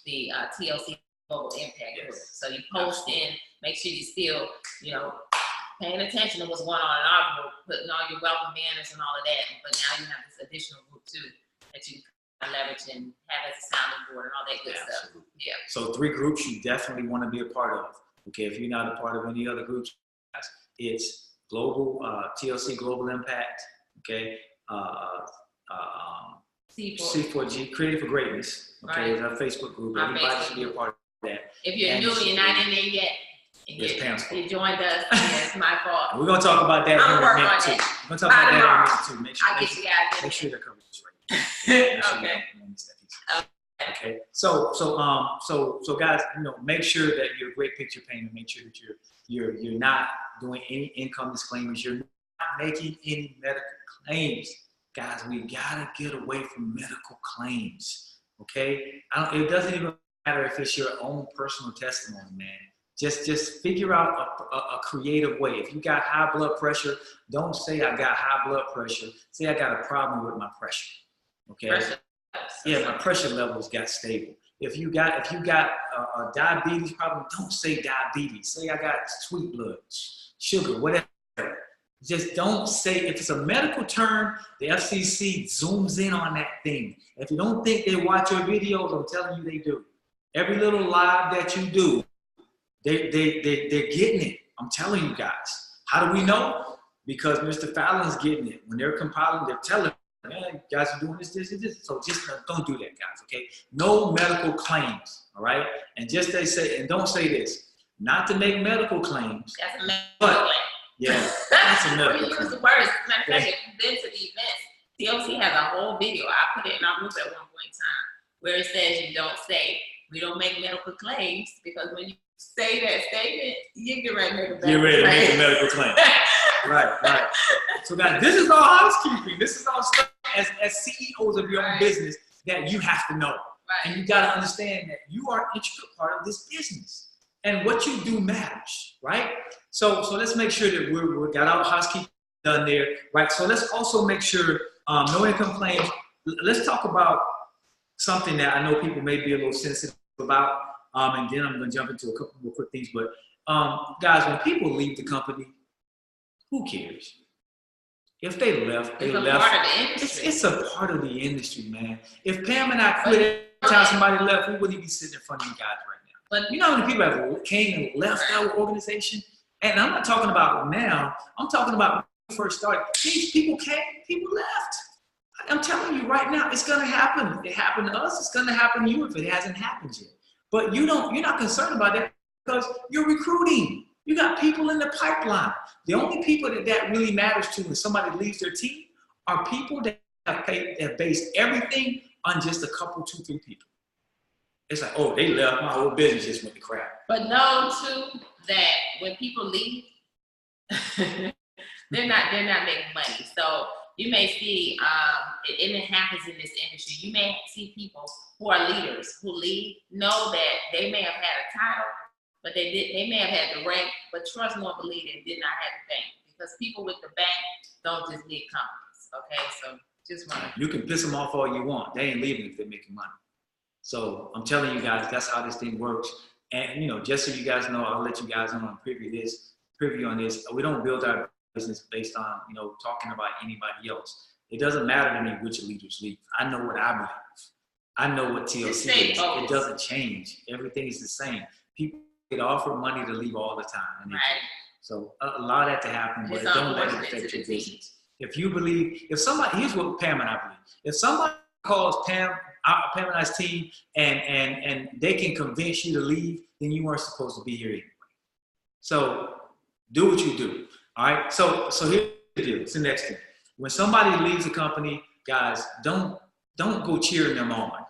the TLC Global Impact Group. So you post in, make sure you still, you know, paying attention to what's going on in our group, putting all your welcome banners and all of that. But now you have this additional group too that you can leverage and have as a sounding board and all that good stuff. Yeah. So 3 groups you definitely want to be a part of. Okay, if you're not a part of any other groups, it's Global TLC Global Impact. Okay. C4G Creative for Greatness. Okay, it's our Facebook group. Everybody should be a part of that. If you're new and you're not in there yet, you joined us. It's my fault. We're gonna talk about that in a minute too. We're gonna talk about that in a minute too. Make sure they're covered right. Okay. Okay. So guys, you know, make sure that you're a great picture painter. Make sure that you're not doing any income disclaimers. You're not making any medical claims. Guys, we gotta get away from medical claims. Okay. It doesn't even matter if it's your own personal testimony, man. Just figure out a creative way. If you got high blood pressure, don't say I got high blood pressure. Say I got a problem with my pressure. Okay. Yeah, my pressure levels got stable. If you got a diabetes problem, don't say diabetes. Say I got sweet blood, sugar, whatever. Just don't say, if it's a medical term, the FCC zooms in on that thing. If you don't think they watch your videos, I'm telling you they do. Every little live that you do, they're getting it. I'm telling you guys. How do we know? Because Mr. Fallon's getting it. When they're compiling, they're telling, man, you guys are doing this, and this. So just don't do that, guys, okay? No medical claims, all right? And just they say, and don't say this, not to make medical claims. That's a medical claim. Yeah, that's a medical claim. Use the words. Matter of fact, if you've been to the events, TLC has a whole video. I put it in our group at one point in time where it says you don't say, we don't make medical claims, because when you say that statement, you get ready to make a medical claim. You're ready to make a medical claim. Right. So guys, this is all housekeeping. This is all stuff as CEOs of your own business that you have to know. Right. And you got to understand that you are an integral part of this business. And what you do matters, right? So let's make sure that we got our housekeeping done there, right? So let's also make sure no income claims. Let's talk about something that I know people may be a little sensitive about, and then I'm going to jump into a couple more quick things. But guys, when people leave the company, who cares? If they left, they left. Part of the industry. It's a part of the industry, man. If Pam and I quit every time somebody left, we wouldn't be sitting in front of you guys right now. But you know how many people have came and left our organization? And I'm not talking about now. I'm talking about when we first started. These people came, people left. I'm telling you right now, it's going to happen. It happened to us. It's going to happen to you if it hasn't happened yet. But you're not concerned about that because you're recruiting. You got people in the pipeline. The only people that really matters to when somebody leaves their team are people that have based everything on just a couple, 2, 3 people. It's like, oh, they left, my whole business just went to crap. But know too that when people leave, they're not making money. So you may see, and it happens in this industry, you may see people who are leaders who leave, know that they may have had a title, but they may have had the rank, but trust nor believe they did not have the bank. Because people with the bank don't just leave companies, okay? So just remember. You can piss them off all you want. They ain't leaving if they're making money. So I'm telling you guys, that's how this thing works. And you know, just so you guys know, I'll let you guys know on preview on this. We don't build our business based on, you know, talking about anybody else. It doesn't matter to me which leaders leave. I know what I believe. I know what TLC is. It doesn't change. Everything is the same. People get offered money to leave all the time. And right. So allow that to happen, but don't let it affect your business. If you believe, here's what Pam and I believe. If somebody calls Pam and I's team and they can convince you to leave, then you weren't supposed to be here anyway. So do what you do. All right. So here's the deal. It's the next thing. When somebody leaves a company, guys, don't go cheering them on.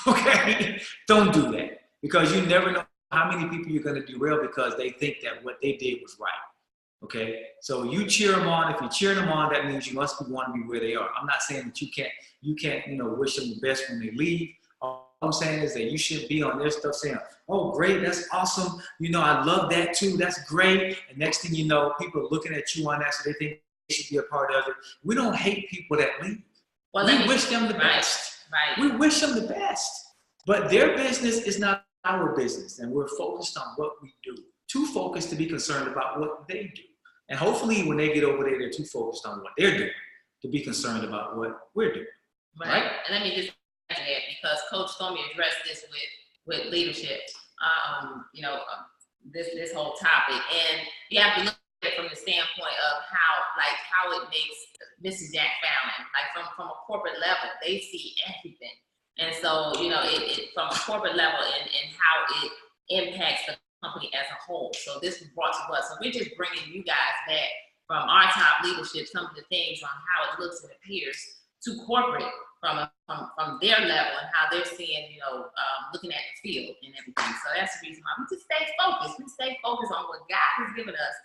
Okay? Don't do that, because you never know how many people you're going to derail because they think that what they did was right. Okay, so you cheer them on. If you're cheering them on, that means you must want to be where they are. I'm not saying that you can't, wish them the best when they leave. All I'm saying is that you should be on their stuff saying, oh, great, that's awesome. I love that too. That's great. And next thing you know, people are looking at you on that, so they think they should be a part of it. We don't hate people that leave. Well, we wish them the best. Right. We wish them the best. But their business is not our business, and we're focused on what we do. Too focused to be concerned about what they do. And hopefully when they get over there, they're too focused on what they're doing to be concerned about what we're doing. Right? And let me just add to that, because Coach Stormy addressed this with leadership, this whole topic. And you have to look at it from the standpoint of how it makes Mrs. Jack Fallon, like from a corporate level, they see everything. And so, it from a corporate level and how it impacts the company as a whole. So this was brought to us. So we're just bringing you guys back from our top leadership, some of the things on how it looks and appears to corporate from their level and how they're seeing, looking at the field and everything. So that's the reason why we just stay focused. We stay focused on what God has given us.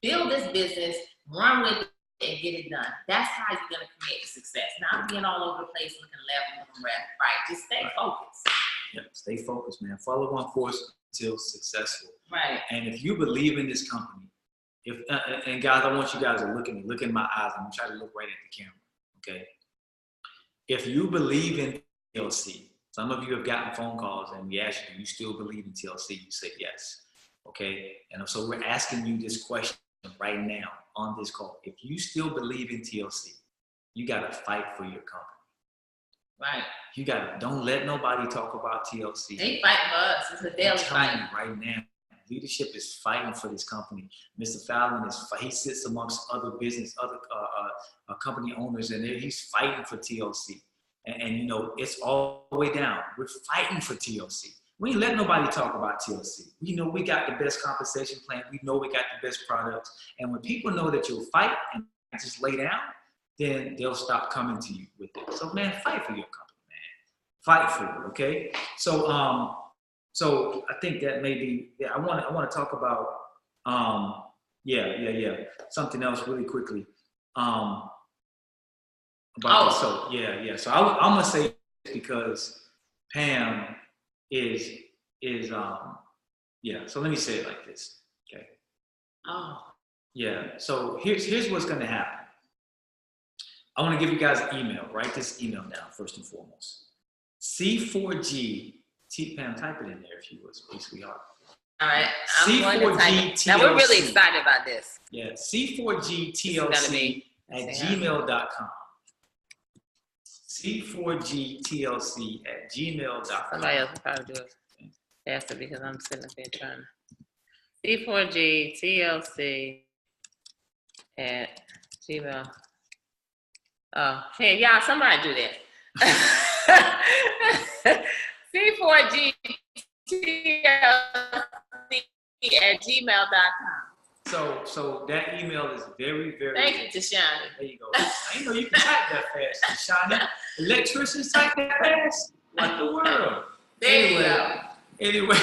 Build this business, run with it, and get it done. That's how you're going to create success. Not being all over the place looking left, looking right. Just stay focused. Yeah, stay focused, man. Follow one course until successful. Right. And if you believe in this company, and guys, I want you guys to look at me, look in my eyes. I'm gonna try to look right at the camera. Okay. If you believe in TLC, some of you have gotten phone calls and we ask you, do you still believe in TLC? You say yes. Okay. And so we're asking you this question right now on this call. If you still believe in TLC, you got to fight for your company. Right. You don't let nobody talk about TLC. They fight for us. It's a daily fight. Right now, leadership is fighting for this company. Mr. Fallon he sits amongst other company owners, and he's fighting for TLC. And it's all the way down. We're fighting for TLC. We ain't let nobody talk about TLC. We know we got the best compensation plan. We know we got the best products. And when people know that you'll fight and just lay down, then they'll stop coming to you with it. So man, fight for your company, man. Fight for it, okay? So I think that maybe, I want to talk about, something else really quickly. About this. So So I'm gonna say this because Pam is So let me say it like this, okay? So here's what's gonna happen. I want to give you guys an email. Write this email down first and foremost. C4G, Pam, type it in there if you would, please, sweetheart. All right. C4G now we're really excited about this. Yeah, C4G TLC at gmail.com. C4G TLC at gmail.com. Somebody else will probably do it faster because I'm sitting up here trying. C4G TLC at gmail. Oh, hey, y'all, somebody do that. C4G at gmail.com. So that email is very, very. Thank you, Tashani. There you go. I didn't know you can type that fast, Tashani. Electricians type that fast? What the world? There you go. Anyway.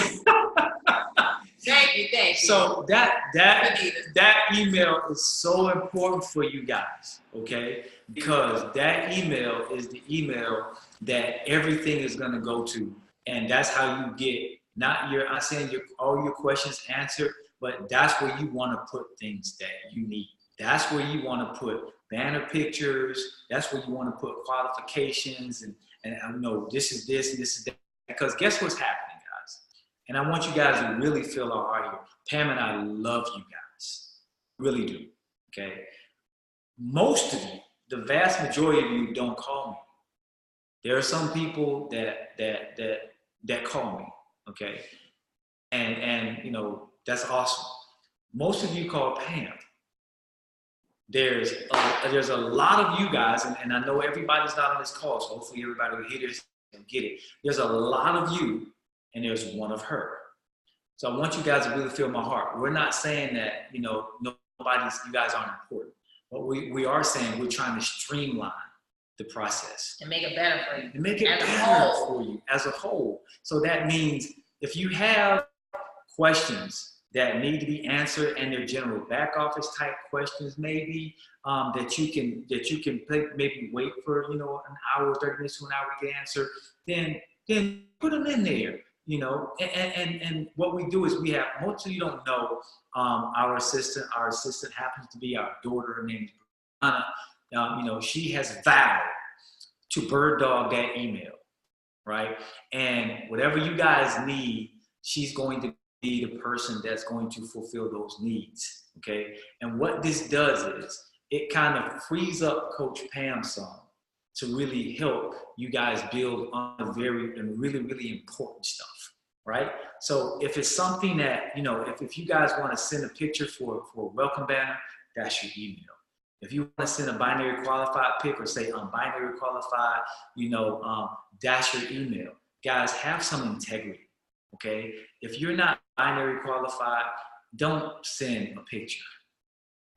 Thank you. So that email is so important for you guys, okay? Because that email is the email that everything is gonna go to, and that's how you get I'm saying all your questions answered, but that's where you want to put things that you need. That's where you want to put banner pictures. That's where you want to put qualifications and this is this and this is that. Because guess what's happening, guys? And I want you guys to really feel our heart here. Pam and I love you guys, really do. Okay. Most of you, the vast majority of you, don't call me. There are some people that call me. Okay. And that's awesome. Most of you call Pam. There's a lot of you guys, and I know everybody's not on this call, so hopefully everybody will hear this and get it. There's a lot of you, and there's one of her. So I want you guys to really feel my heart. We're not saying that, you guys aren't important. But we are saying we're trying to streamline the process. And make it better for you. And make it better for you as a whole. So that means if you have questions that need to be answered, and they're general back office type questions maybe, that you can maybe wait for, you know, an hour, 30 minutes to an hour to answer, then put them in there, you know. And what we do is we have, most of you don't know, our assistant happens to be our daughter. Her name is Brianna. You know, she has vowed to bird dog that email, right? And whatever you guys need, she's going to be the person that's going to fulfill those needs, okay? And what this does is it kind of frees up Coach Pam some to really help you guys build on the really important stuff, right? So if it's something that, you know, if you guys want to send a picture for a welcome banner, that's your email. If you want to send a binary qualified pic or say binary qualified, you know, that's your email. Guys, have some integrity, okay? If you're not binary qualified, don't send a picture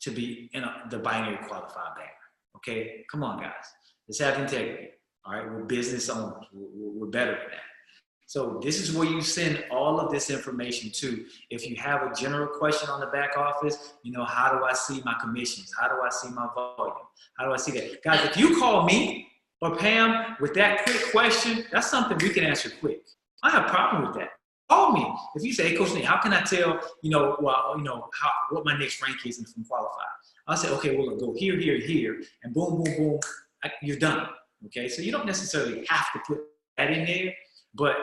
to be in the binary qualified banner, okay? Come on, guys. Let's have integrity, all right? We're business owners. We're better than that. So this is where you send all of this information to. If you have a general question on the back office, you know, how do I see my commissions? How do I see my volume? How do I see that? Guys, if you call me or Pam with that quick question, that's something we can answer quick. I have a problem with that. Call me. If you say, hey, Coach Nate, how can I tell, you know, what my next rank is from Qualified? I'll say, okay, well, go here, here, here, and boom, boom, boom, you're done, okay? So you don't necessarily have to put that in there, but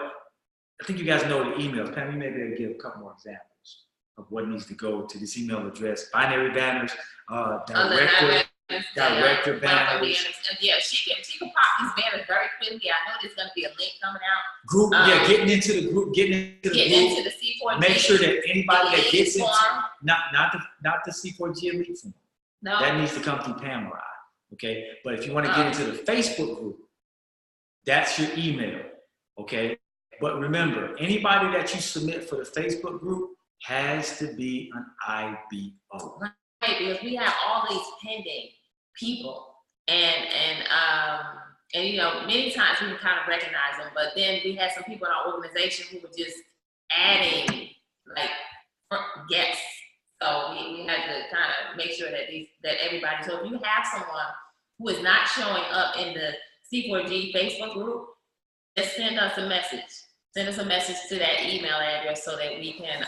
I think you guys know the email. Pam, you may be able to give a couple more examples of what needs to go to this email address. Binary banners, director banners. Yeah, she can pop these banners very quickly. I know there's going to be a link coming out. Group, getting into the group, getting into the C4G. Make sure that anybody that gets into, not the C4G Elite form. No. That needs to come through Pam or I, okay? But if you want to get into the Facebook group, that's your email, okay? But remember, anybody that you submit for the Facebook group has to be an IBO. Right, because we have all these pending people, and you know, many times we can kind of recognize them, but then we had some people in our organization who were just adding like guests. So we had to kind of make sure that everybody. So if you have someone who is not showing up in the C4G Facebook group, just send us a message. Send us a message to that email address so that we can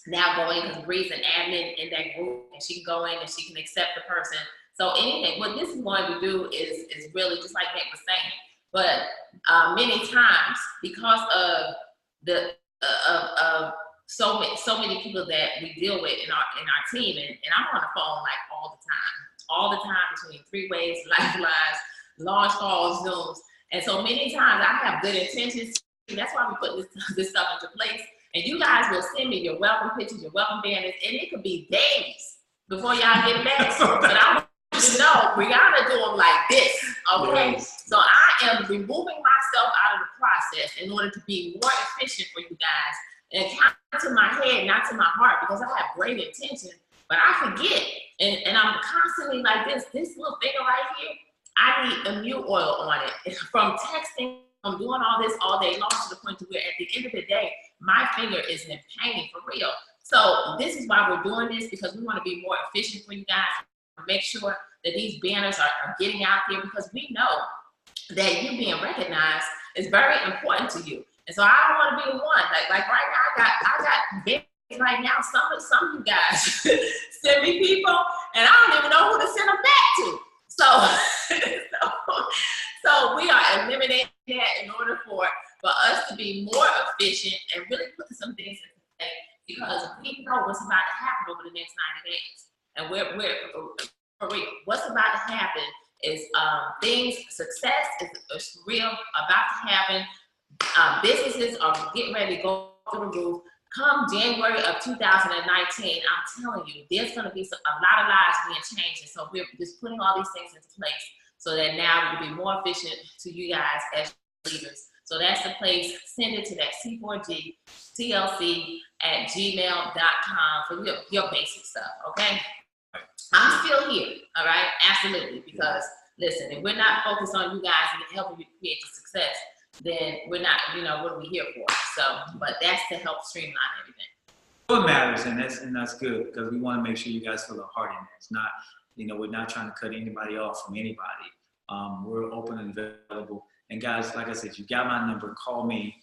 now go in, because Bree's an admin in that group, and she can go in and she can accept the person. So anything, what this is going to do is really just like Nick was saying. But many times, because of the so many people that we deal with in our team, and I'm on the phone like all the time between three-ways, lifelines, launch calls, Zooms. And so many times I have good intentions. That's why we put this stuff into place. And you guys will send me your welcome pictures, your welcome banners, and it could be days before y'all get back. But I want you to know, we gotta do them like this, okay? Yes. So I am removing myself out of the process in order to be more efficient for you guys, and count to my head, not to my heart, because I have great intention, but I forget. And I'm constantly like this little finger right here, I need a new oil on it. From texting, I'm doing all this all day long, to the point to where at the end of the day, my finger is in pain for real. So this is why we're doing this, because we want to be more efficient for you guys. Make sure that these banners are getting out there, because we know that you being recognized is very important to you. And so I don't want to be the one. Like right now, I got banners right now. Some of you guys send me people, and I don't even know who to send them back to. So we are eliminating that in order for us to be more efficient and really put some things into place, because we know what's about to happen over the next 90 days. And we're for real. What's about to happen is success is real, about to happen. Businesses are getting ready to go through the roof. Come January of 2019, I'm telling you, there's going to be a lot of lives being changed. And so we're just putting all these things into place so that now we can be more efficient to you guys as leaders. So that's the place. Send it to that C4G TLC at gmail.com for your basic stuff, okay? I'm still here, all right? Absolutely, because listen, if we're not focused on you guys and helping you create the success, then we're not, what are we here for? So, but that's to help streamline everything. matters, and that's good, because we want to make sure you guys feel a heart in it. It's not, we're not trying to cut anybody off from anybody. We're open and available. And guys, like I said, you got my number. Call me.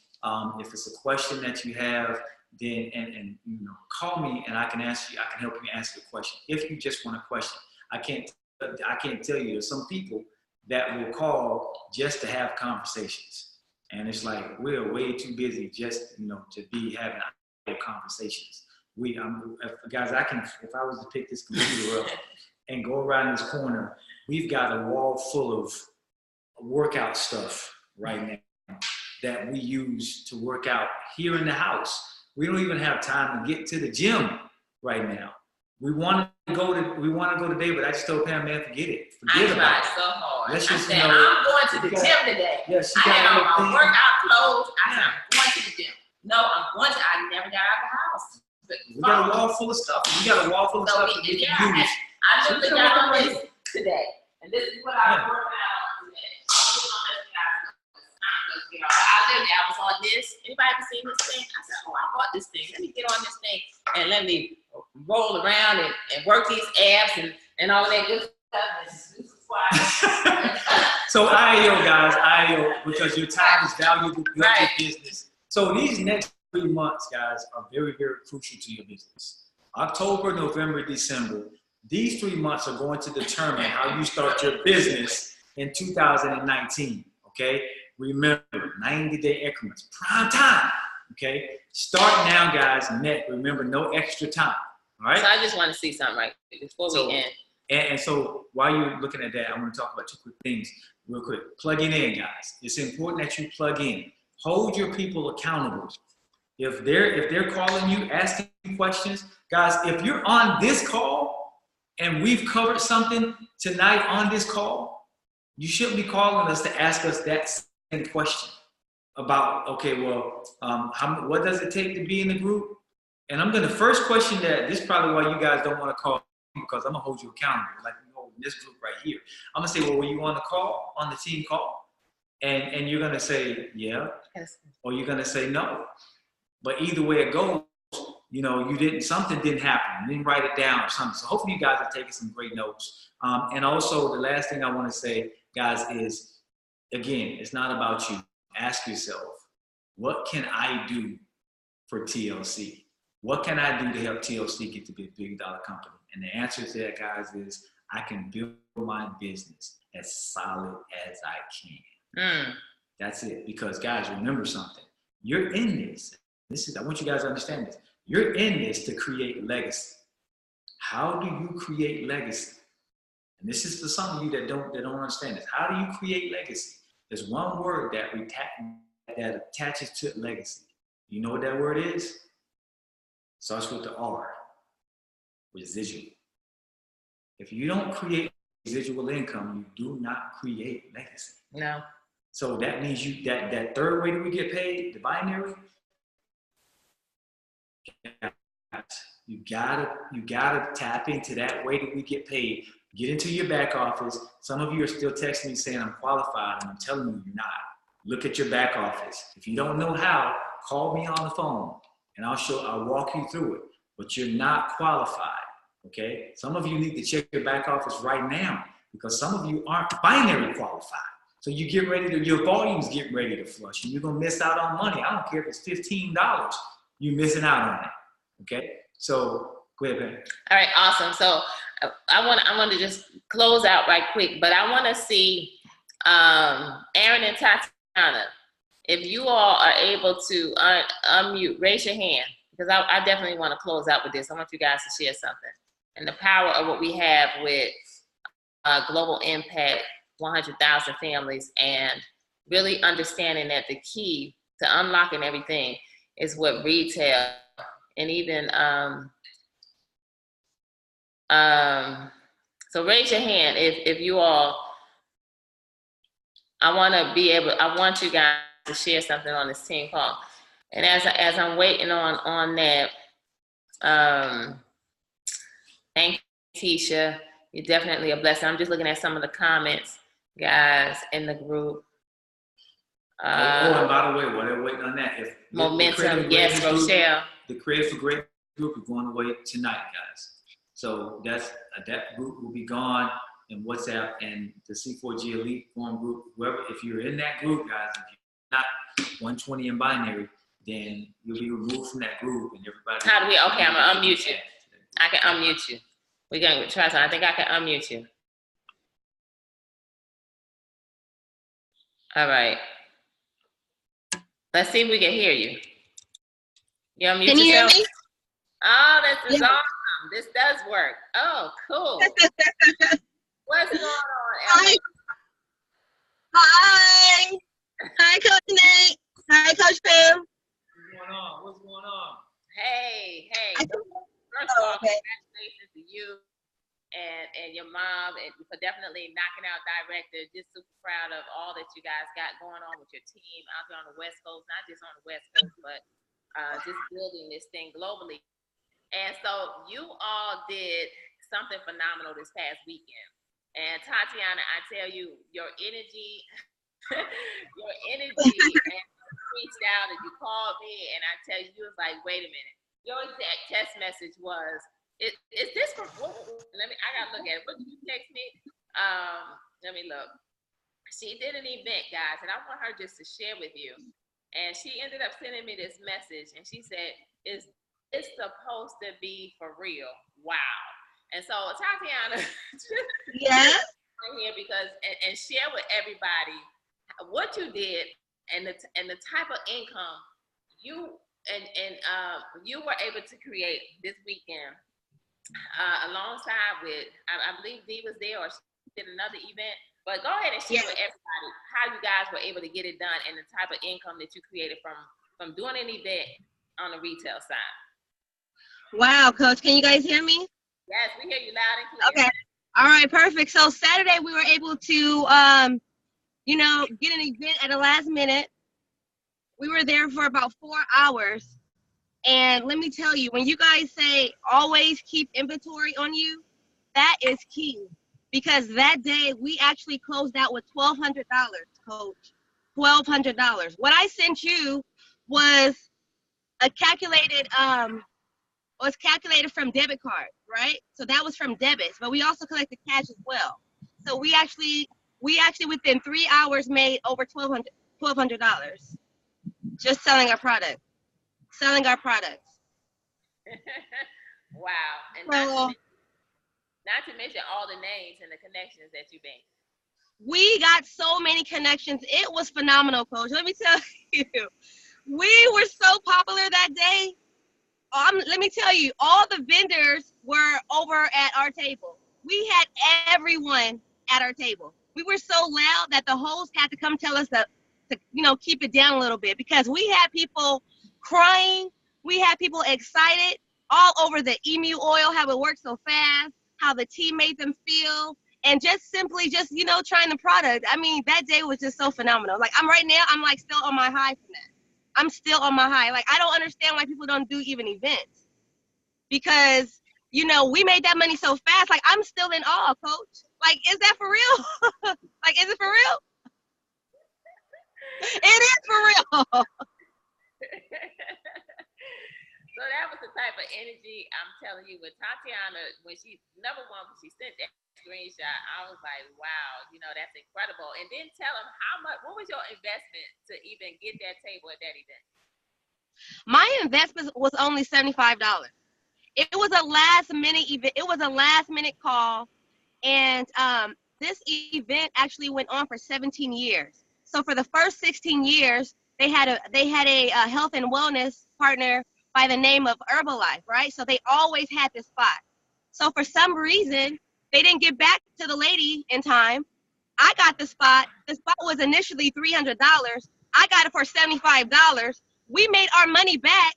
If it's a question that you have, then and call me, and I can answer you. I can help you answer the question. If you just want a question, I can't tell you. There's some people that will call just to have conversations. And it's like, we're way too busy just, to be having conversations. Guys, if I was to pick this computer up and go around this corner, we've got a wall full of workout stuff right now that we use to work out here in the house. We don't even have time to get to the gym right now. We want to go today, but I just told Pam, man, forget it. I tried so hard. Let's just, I'm going to the gym today. Yes, I had on my workout clothes. I said, I'm going to the gym. No, I never got out of the house. We got a wall full of stuff. We got a wall full of stuff that we can use. I literally got on this today. And this is what I worked out on today. I was on this. Anybody ever seen this thing? I said, I bought this thing. Let me get on this thing and let me roll around and work these abs and all that good stuff. And do some squats. So IAO, guys, because your time is valuable to your business. So these next 3 months, guys, are very, very crucial to your business. October, November, December. These 3 months are going to determine how you start your business in 2019, okay? Remember, 90-day increments, prime time, okay? Start now, guys. Remember, no extra time, all right? So I just want to see something right before we end. And so while you're looking at that, I want to talk about 2 quick things real quick. Plugging in, guys. It's important that you plug in. Hold your people accountable. If they're calling you, asking you questions, guys, if you're on this call and we've covered something tonight on this call, you shouldn't be calling us to ask us that same question about, okay, well, what does it take to be in the group? And I'm going to first question that. This is probably why you guys don't want to call me, because I'm going to hold you accountable, like in this group right here. I'm going to say, well, were you on the call, on the team call? And you're going to say, yeah, or you're going to say no. But either way it goes, something didn't happen. You didn't write it down or something. So hopefully you guys are taking some great notes. And also the last thing I want to say, guys, is, again, it's not about you. Ask yourself, what can I do for TLC? What can I do to help TLC get to be a big dollar company? And the answer to that, guys, is I can build my business as solid as I can. That's it. Because, guys, remember something. You're in this. I want you guys to understand this. You're in this to create legacy. How do you create legacy? And this is for some of you that don't understand this. How do you create legacy? There's one word that attaches to legacy. You know what that word is? Starts with the R, residual. If you don't create residual income, you do not create legacy. No. So that means that third way that we get paid, the binary, you gotta tap into that way that we get paid. Get into your back office. Some of you are still texting me saying I'm qualified, and I'm telling you you're not. Look at your back office. If you don't know how, call me on the phone and I'll walk you through it. But you're not qualified. Okay? Some of you need to check your back office right now, because some of you aren't binary qualified. So you get ready your volumes get ready to flush, and you're gonna miss out on money. I don't care if it's $15, you're missing out on it. Okay? So go ahead, Ben. All right, awesome. So I want to just close out right quick, but I want to see Aaron and Tatiana, if you all are able to unmute, raise your hand, because I definitely want to close out with this. I want you guys to share something and the power of what we have with Global Impact, 100,000 families, and really understanding that the key to unlocking everything is what retail and even so raise your hand if you all, I want you guys to share something on this team call. And as I'm waiting on that, thank you, Tisha. You're definitely a blessing. I'm just looking at some of the comments, guys, in the group. And by the way, while they're waiting on that, Momentum, yes, Rochelle. The Create for Great group is going away tonight, guys. So that group will be gone in WhatsApp and the C4G Elite Forum group. Whoever, if you're in that group, guys, if you're not 120 in binary, then you'll be removed from that group and everybody. How do we? Okay, I'm gonna unmute you. I can unmute you. We're gonna try something. I think I can unmute you. All right. Let's see if we can hear you. You unmute Can you yourself? hear me? Oh, this is awesome. This does work. Oh, cool. What's going on, Emily? Hi. Hi, Coach Nate. Hi, Coach Pam. What's going on? Hey. First of all, congratulations to you and your mom and for definitely knocking out director. Just super proud of all that you guys got going on with your team out there on the West Coast, not just on the West Coast, but just building this thing globally. And so you all did something phenomenal this past weekend. And Tatiana, I tell you, your energy, and you reached out and you called me, and I tell you, you was like, wait a minute. Your exact text message was, is this from, I gotta look at it. What did you text me? Let me look. She did an event, guys, and I want her just to share with you. And she ended up sending me this message, and she said, is this supposed to be for real? Wow. And so Tatiana, Yes. right here because and share with everybody what you did and the type of income you you were able to create this weekend alongside with I believe Dee was there or she did another event. But go ahead and share with everybody how you guys were able to get it done and the type of income that you created from doing an event on the retail side. Wow, Coach, can you guys hear me? Yes, we hear you loud and clear. Okay. All right, perfect. So Saturday we were able to, get an event at the last minute. We were there for about 4 hours. And let me tell you, when you guys say always keep inventory on you, that is key. Because that day we actually closed out with $1,200, Coach. $1,200. What I sent you was a calculated was calculated from debit card, right? So that was from debits, but we also collected cash as well. So we actually within 3 hours made over $1,200 just selling our products. Wow. And not to mention all the names and the connections that you made. We got so many connections. It was phenomenal, Coach. Let me tell you, we were so popular that day. Let me tell you, all the vendors were over at our table. We had everyone at our table. We were so loud that the host had to come tell us to keep it down a little bit because we had people crying. We had people excited all over the emu oil, how it worked so fast, how the tea made them feel, and just simply trying the product. I mean, that day was just so phenomenal. Like I'm like still on my high from that. I'm still on my high. Like, I don't understand why people don't do even events. Because, we made that money so fast. Like, I'm still in awe, Coach. Like, is that for real? Like, is it for real? It is for real. So that was the type of energy I'm telling you with Tatiana when she sent that screenshot. I was like, wow, that's incredible. And then tell them what was your investment to even get that table at that event? My investment was only $75. It was a last minute event. It was a last minute call. And this event actually went on for 17 years. So for the first 16 years, they had a health and wellness partner by the name of Herbalife, right? So they always had this spot. So for some reason, they didn't get back to the lady in time. I got the spot. The spot was initially $300. I got it for $75. We made our money back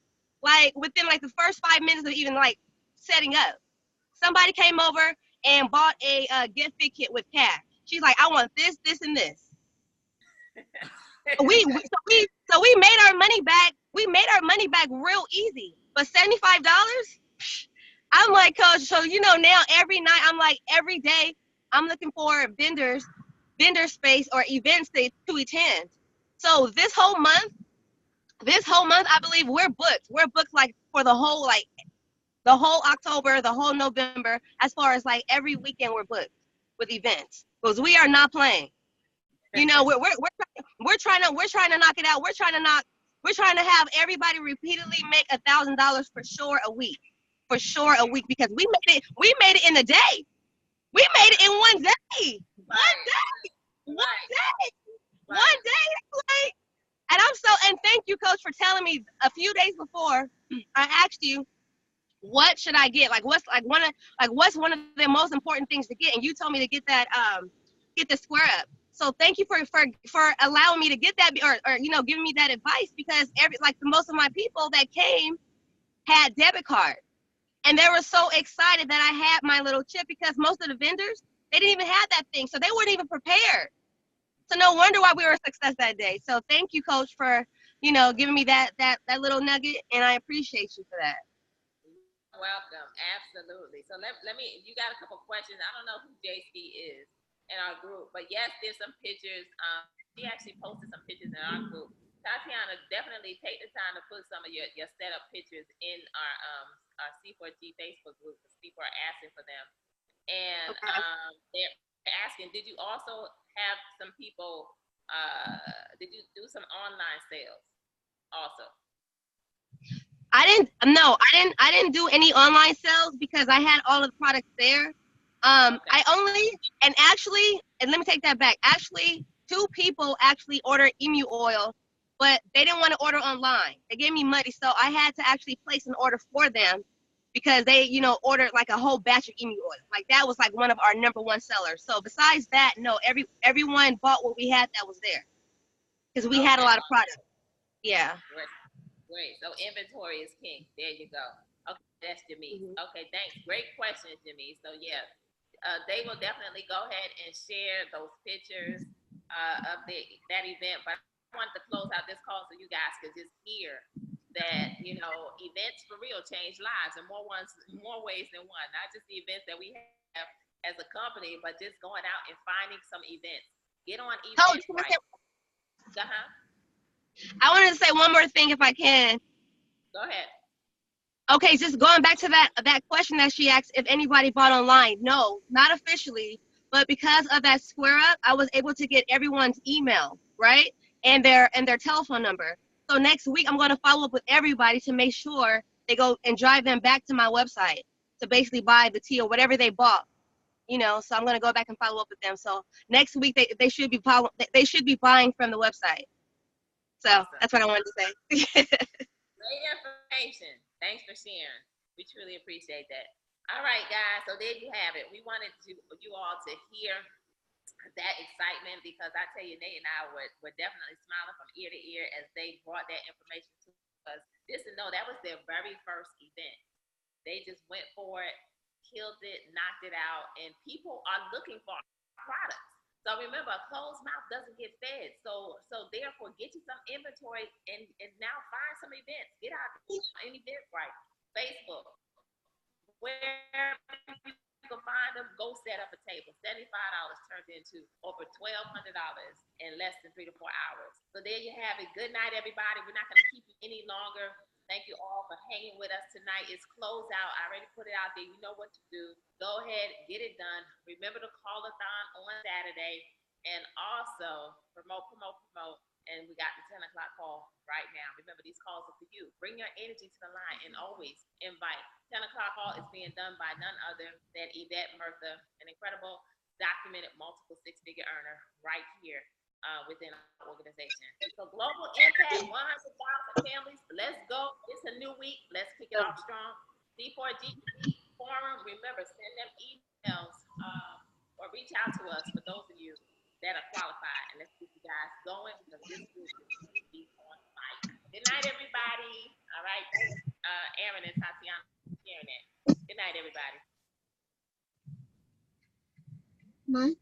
within the first 5 minutes of even setting up. Somebody came over and bought a gift fit kit with cash. She's like, I want this, this, and this. So we made our money back. We made our money back real easy. But $75? I'm like, Coach, so now every night, every day, I'm looking for vendor space or events to attend. So this whole month, I believe we're booked. We're booked for the whole the whole October, the whole November, as far as like every weekend we're booked with events, because we are not playing. You know, we're trying to knock it out. We're trying to have everybody repeatedly make $1,000 for sure a week, because we made it in a day. We made it in one day. One day. Like, and thank you, Coach, for telling me a few days before I asked you, what should I get? What's one of the most important things to get? And you told me to get the square up. So thank you for allowing me to get that, or giving me that advice, because most of my people that came had debit cards, and they were so excited that I had my little chip, because most of the vendors, they didn't even have that thing, so they weren't even prepared. So no wonder why we were a success that day. So thank you, Coach, for giving me that little nugget, and I appreciate you for that. Welcome, absolutely. So let me. You got a couple questions. I don't know who JC is in our group, but yes, there's some pictures. She actually posted some pictures in our group. Tatiana, definitely take the time to put some of your setup pictures in our C4G Facebook group, because people are asking for them. And they're asking, did you also have some people, did you do some online sales also? I didn't do any online sales, because I had all of the products there. And let me take that back. Actually, 2 people actually ordered emu oil, but they didn't want to order online. They gave me money, so I had to actually place an order for them, because they, ordered like a whole batch of emu oil. Like, that was like one of our #1 sellers. So besides that, no, everyone bought what we had that was there, because we had a lot of products. Yeah. Great. So inventory is king. There you go. Okay, that's Jimmy. Okay, thanks. Great question, Jimmy. So yeah, they will definitely go ahead and share those pictures of that event. But I wanted to close out this call so you guys could just hear that, events for real change lives in more ways than one. Not just the events that we have as a company, but just going out and finding some events. Get on events. I wanted to say one more thing, if I can. Go ahead. Okay, just going back to that question that she asked, if anybody bought online. No, not officially, but because of that square up, I was able to get everyone's email, right, and their telephone number. So next week, I'm going to follow up with everybody to make sure they go and drive them back to my website to basically buy the tea or whatever they bought. So I'm going to go back and follow up with them. So next week, they should be buying from the website. So that's what I wanted to say. Great information. Thanks for sharing. We truly appreciate that. All right, guys. So there you have it. We wanted you all to hear that excitement, because I tell you, Nate and I were definitely smiling from ear to ear as they brought that information to us. Just to know that was their very first event. They just went for it, killed it, knocked it out, and people are looking for products. So remember, a closed mouth doesn't get fed. So therefore, get you some inventory and now find some events. Get out an event right. Facebook, where you can find them, go set up a table. $75 turned into over $1,200 in less than 3 to 4 hours. So there you have it. Good night, everybody. We're not going to keep you any longer. Thank you all for hanging with us tonight. It's closed out. I already put it out there. You know what to do. Go ahead, get it done. Remember the call-a-thon on Saturday. And also, promote. And we got the 10 o'clock call right now. Remember, these calls are for you. Bring your energy to the line and always invite. 10 o'clock call is being done by none other than Yvette Murtha, an incredible documented multiple 6-figure earner right here within our organization. So global impact, 100,000 families. Let's go. It's a new week. Let's kick it off strong. C4G Forum. Remember, send them emails or reach out to us for those of you that are qualified. And let's keep you guys going, because this group is going to be on fire. Good night, everybody. All right. Aaron and Tatiana sharing that. Good night, everybody. Night.